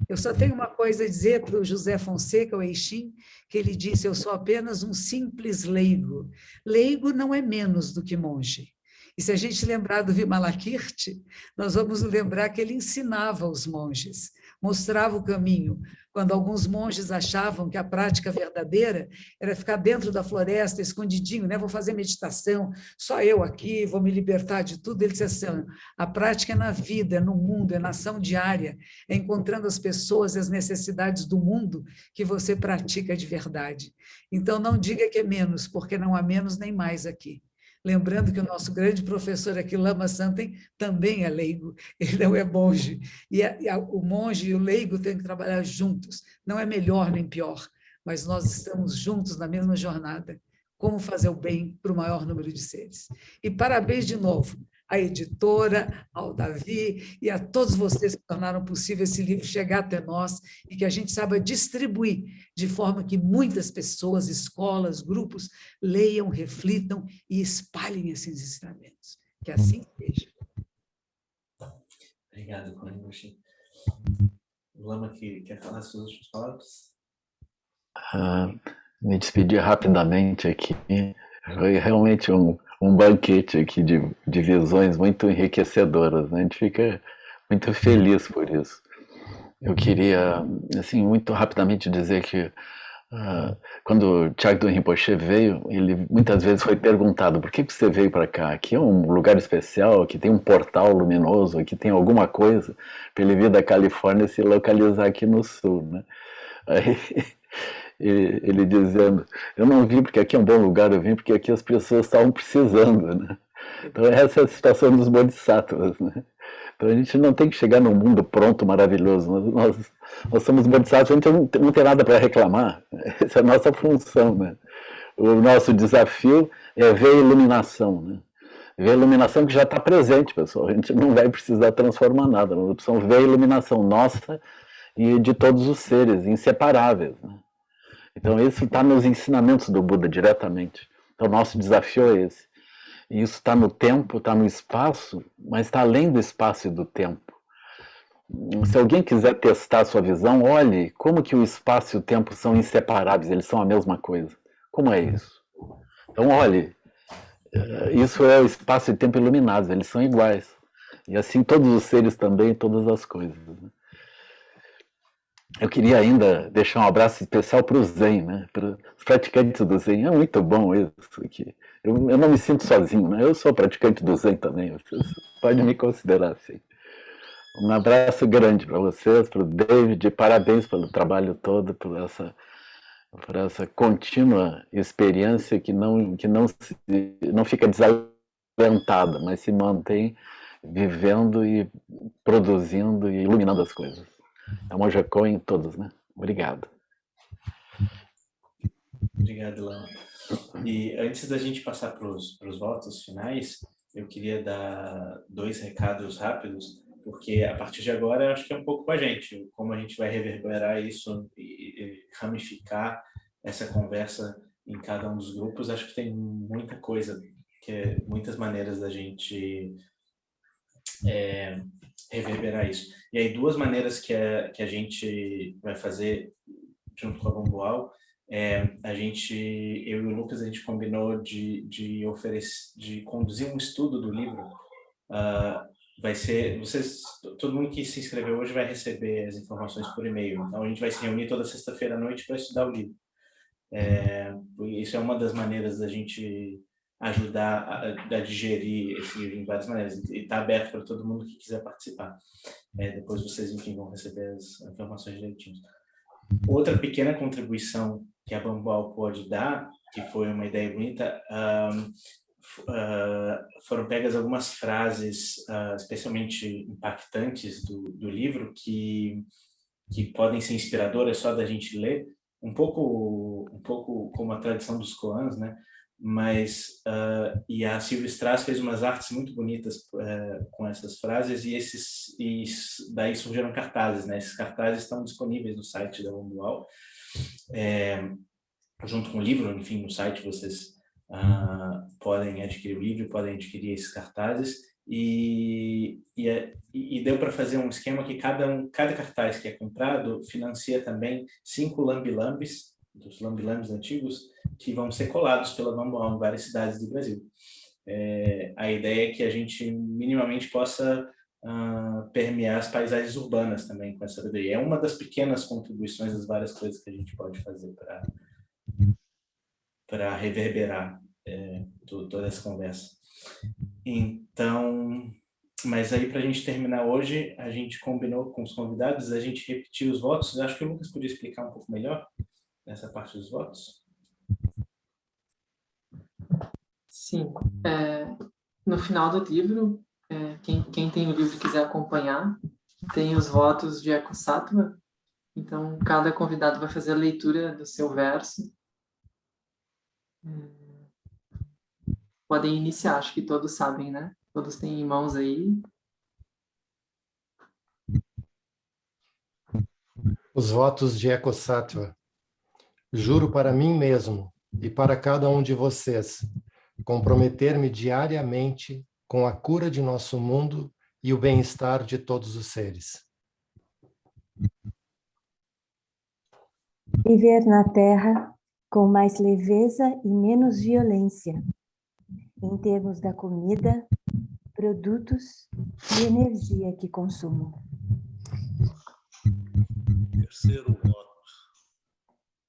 Eu só tenho uma coisa a dizer para o José Fonseca, o Eixim, que ele disse: eu sou apenas um simples leigo. Leigo não é menos do que monge. E se a gente lembrar do Vimalakirti, nós vamos lembrar que ele ensinava os monges, mostrava o caminho. Quando alguns monges achavam que a prática verdadeira era ficar dentro da floresta, escondidinho, né? Vou fazer meditação, só eu aqui, vou me libertar de tudo. Ele disse assim: a prática é na vida, é no mundo, é na ação diária, é encontrando as pessoas e as necessidades do mundo que você pratica de verdade. Então, não diga que é menos, porque não há menos nem mais aqui. Lembrando que o nosso grande professor aqui, Lama Santen, também é leigo, ele não é monge. E o monge e o leigo têm que trabalhar juntos. Não é melhor nem pior, mas nós estamos juntos na mesma jornada. Como fazer o bem para o maior número de seres. E parabéns de novo à editora, ao Davi e a todos vocês que tornaram possível esse livro chegar até nós e que a gente saiba distribuir de forma que muitas pessoas, escolas, grupos, leiam, reflitam e espalhem esses ensinamentos. Que assim seja. Obrigado, Conrad. Lama, que quer falar as suas últimas palavras? Me despedir rapidamente aqui. Foi realmente um banquete aqui de visões muito enriquecedoras, né? A gente fica muito feliz por isso. Eu queria, assim, muito rapidamente dizer que quando o Chagdud Rinpoche veio, ele muitas vezes foi perguntado: por que você veio para cá? Aqui é um lugar especial, aqui tem um portal luminoso, aqui tem alguma coisa, para ele vir da Califórnia e se localizar aqui no sul, né? Aí, ele dizendo: eu não vim porque aqui é um bom lugar, eu vim porque aqui as pessoas estavam precisando, né? Então essa é a situação dos bodhisattvas, né? Então a gente não tem que chegar num mundo pronto, maravilhoso. Nós somos bodhisattvas, a gente não tem nada para reclamar. Essa é a nossa função, né? O nosso desafio é ver a iluminação, né? Ver a iluminação que já está presente, pessoal. A gente não vai precisar transformar nada. Nós precisamos ver a iluminação nossa e de todos os seres, inseparáveis, né? Então isso está nos ensinamentos do Buda diretamente. Então nosso desafio é esse. E isso está no tempo, está no espaço, mas está além do espaço e do tempo. Se alguém quiser testar a sua visão, olhe como que o espaço e o tempo são inseparáveis, eles são a mesma coisa. Como é isso? Então olhe, isso é o espaço e tempo iluminados, eles são iguais. E assim todos os seres também, todas as coisas. Eu queria ainda deixar um abraço especial para o Zen, né? Para os praticantes do Zen. É muito bom isso aqui. Eu não me sinto sozinho, né? Eu sou praticante do Zen também. Vocês podem me considerar assim. Um abraço grande para vocês, para o David. Parabéns pelo trabalho todo, por essa contínua experiência que não fica desalentada, mas se mantém vivendo e produzindo e iluminando as coisas. A Monja Coen, todos, né? Obrigado. Obrigado, Lama. E antes da gente passar para os votos finais, eu queria dar 2 recados rápidos, porque a partir de agora eu acho que é um pouco com a gente, como a gente vai reverberar isso e ramificar essa conversa em cada um dos grupos. Acho que tem muita coisa, muitas maneiras da gente reverberar isso. E aí 2 maneiras que a gente vai fazer junto com a Bambual, eu e o Lucas, a gente combinou de conduzir um estudo do livro. Vai ser, todo mundo que se inscreveu hoje vai receber as informações por e-mail. Então a gente vai se reunir toda sexta-feira à noite para estudar o livro. Isso é uma das maneiras da gente ajudar a digerir esse livro em várias maneiras. E está aberto para todo mundo que quiser participar. Depois vocês, enfim, vão receber as informações direitinho. Outra pequena contribuição que a Bambual pode dar, que foi uma ideia bonita, foram pegas algumas frases especialmente impactantes do livro que podem ser inspiradoras só da gente ler, um pouco como a tradição dos koans, né? Mas e a Silvia Strass fez umas artes muito bonitas com essas frases e daí surgiram cartazes, né? Esses cartazes estão disponíveis no site da Bambual, junto com o livro, enfim, no site vocês podem adquirir o livro, podem adquirir esses cartazes e deu para fazer um esquema que cada cartaz que é comprado financia também 5 lambi-lambis, dos lambi-lambis antigos, que vão ser colados pela Bambual em várias cidades do Brasil. A ideia é que a gente minimamente possa permear as paisagens urbanas também com essa sabedoria. É uma das pequenas contribuições das várias coisas que a gente pode fazer para reverberar toda essa conversa. Então, mas aí para a gente terminar hoje, a gente combinou com os convidados a gente repetir os votos. Acho que o Lucas podia explicar um pouco melhor essa parte dos votos. Sim. No final do livro, quem tem o livro e quiser acompanhar, tem os votos de Eco Sattva. Então, cada convidado vai fazer a leitura do seu verso. Podem iniciar, acho que todos sabem, né? Todos têm em mãos aí. Os votos de Eco Sattva. Juro para mim mesmo e para cada um de vocês comprometer-me diariamente com a cura de nosso mundo e o bem-estar de todos os seres. Viver na Terra com mais leveza e menos violência, em termos da comida, produtos e energia que consumo. Terceiro voto.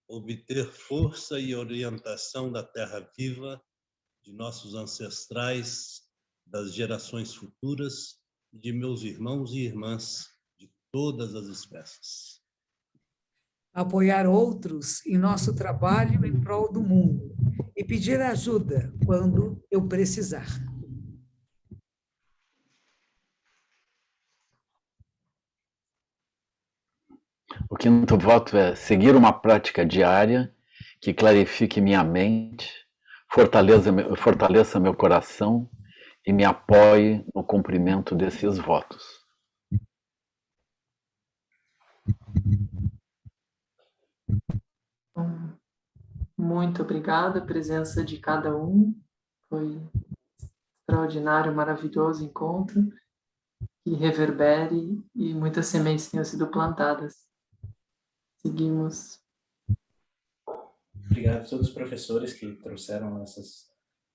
Obter força e orientação da terra viva, de nossos ancestrais, das gerações futuras, e de meus irmãos e irmãs de todas as espécies. Apoiar outros em nosso trabalho em prol do mundo e pedir ajuda quando eu precisar. O quinto voto é seguir uma prática diária que clarifique minha mente, fortaleça meu coração e me apoie no cumprimento desses votos. Muito obrigada, a presença de cada um. Foi extraordinário, maravilhoso encontro. Que reverbere e muitas sementes tenham sido plantadas. Seguimos. Obrigado a todos os professores que trouxeram essas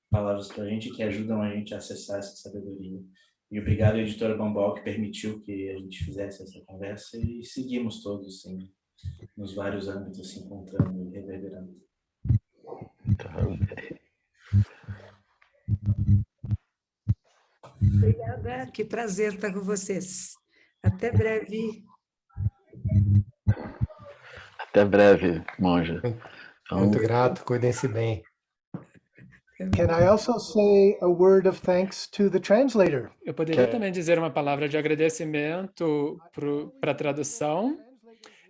palavras para a gente e que ajudam a gente a acessar essa sabedoria. E obrigado à editora Bambual que permitiu que a gente fizesse essa conversa e seguimos todos assim, nos vários âmbitos se encontrando e reverberando. Obrigada, que prazer estar com vocês. Até breve. Até breve, monja. Muito grato, cuidem-se bem. Can I also say a word of thanks to the translator? Eu poderia também dizer uma palavra de agradecimento para a tradução.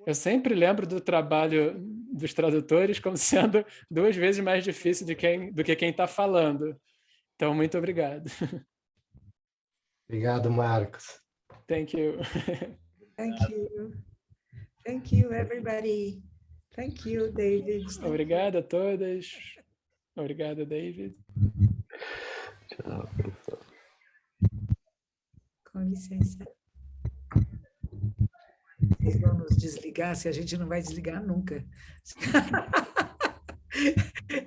Eu sempre lembro do trabalho dos tradutores como sendo 2 vezes mais difícil do que quem está falando. Então, muito obrigado. Obrigado, Marcos. Thank you. Thank you. Thank you, everybody. Thank you, David. Obrigado a todas. Obrigado, David. Tchau, pessoal. Com licença. Vocês vão nos desligar, se a gente não vai desligar nunca.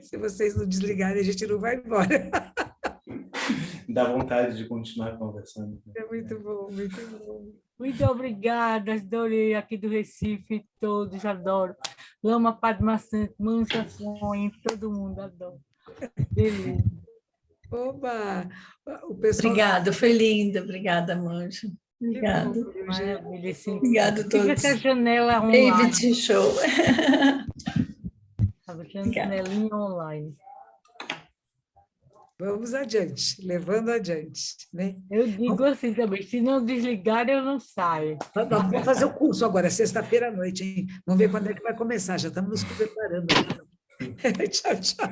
Se vocês não desligarem, a gente não vai embora. Dá vontade de continuar conversando. É muito bom, muito bom. Muito obrigada, adorei aqui do Recife, todos adoro. Lama Padma Santo, Mansa Sonho, todo mundo adora. Beleza. Oba! O pessoal... Obrigada, foi linda. Obrigada, Mancha. Obrigada. Maravilha, sim. Obrigada a todos. Fica essa janela online. David, show. A janelinha online. Vamos adiante, levando adiante, né? Eu digo assim também, se não desligar, eu não saio. Nós vamos fazer o curso agora, sexta-feira à noite, hein? Vamos ver quando é que vai começar, já estamos nos preparando. Tchau, tchau.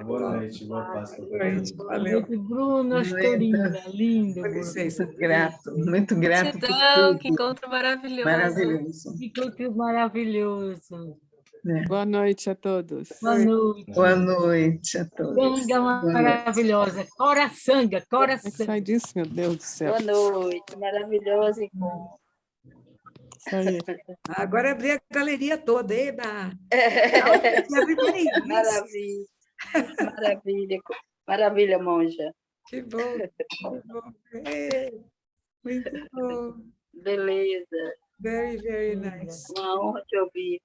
Boa noite, boa Páscoa. Boa noite, valeu. Bruno, Astorina, lindo. Com licença. Muito grato por tudo. Que encontro maravilhoso. Maravilhoso. Que encontro maravilhoso. Boa noite a todos. Boa noite. Boa noite a todos. Sanga maravilhosa. Cora Sanga, Cora Sanga. Sai disso, meu Deus do céu. Boa noite, maravilhosa e bom. Isso aí. Agora abri a galeria toda, eba! Maravilha, maravilha, maravilha, monja. Que bom, que bom. É, muito bom. Beleza. Very, very nice. Uma honra te ouvir.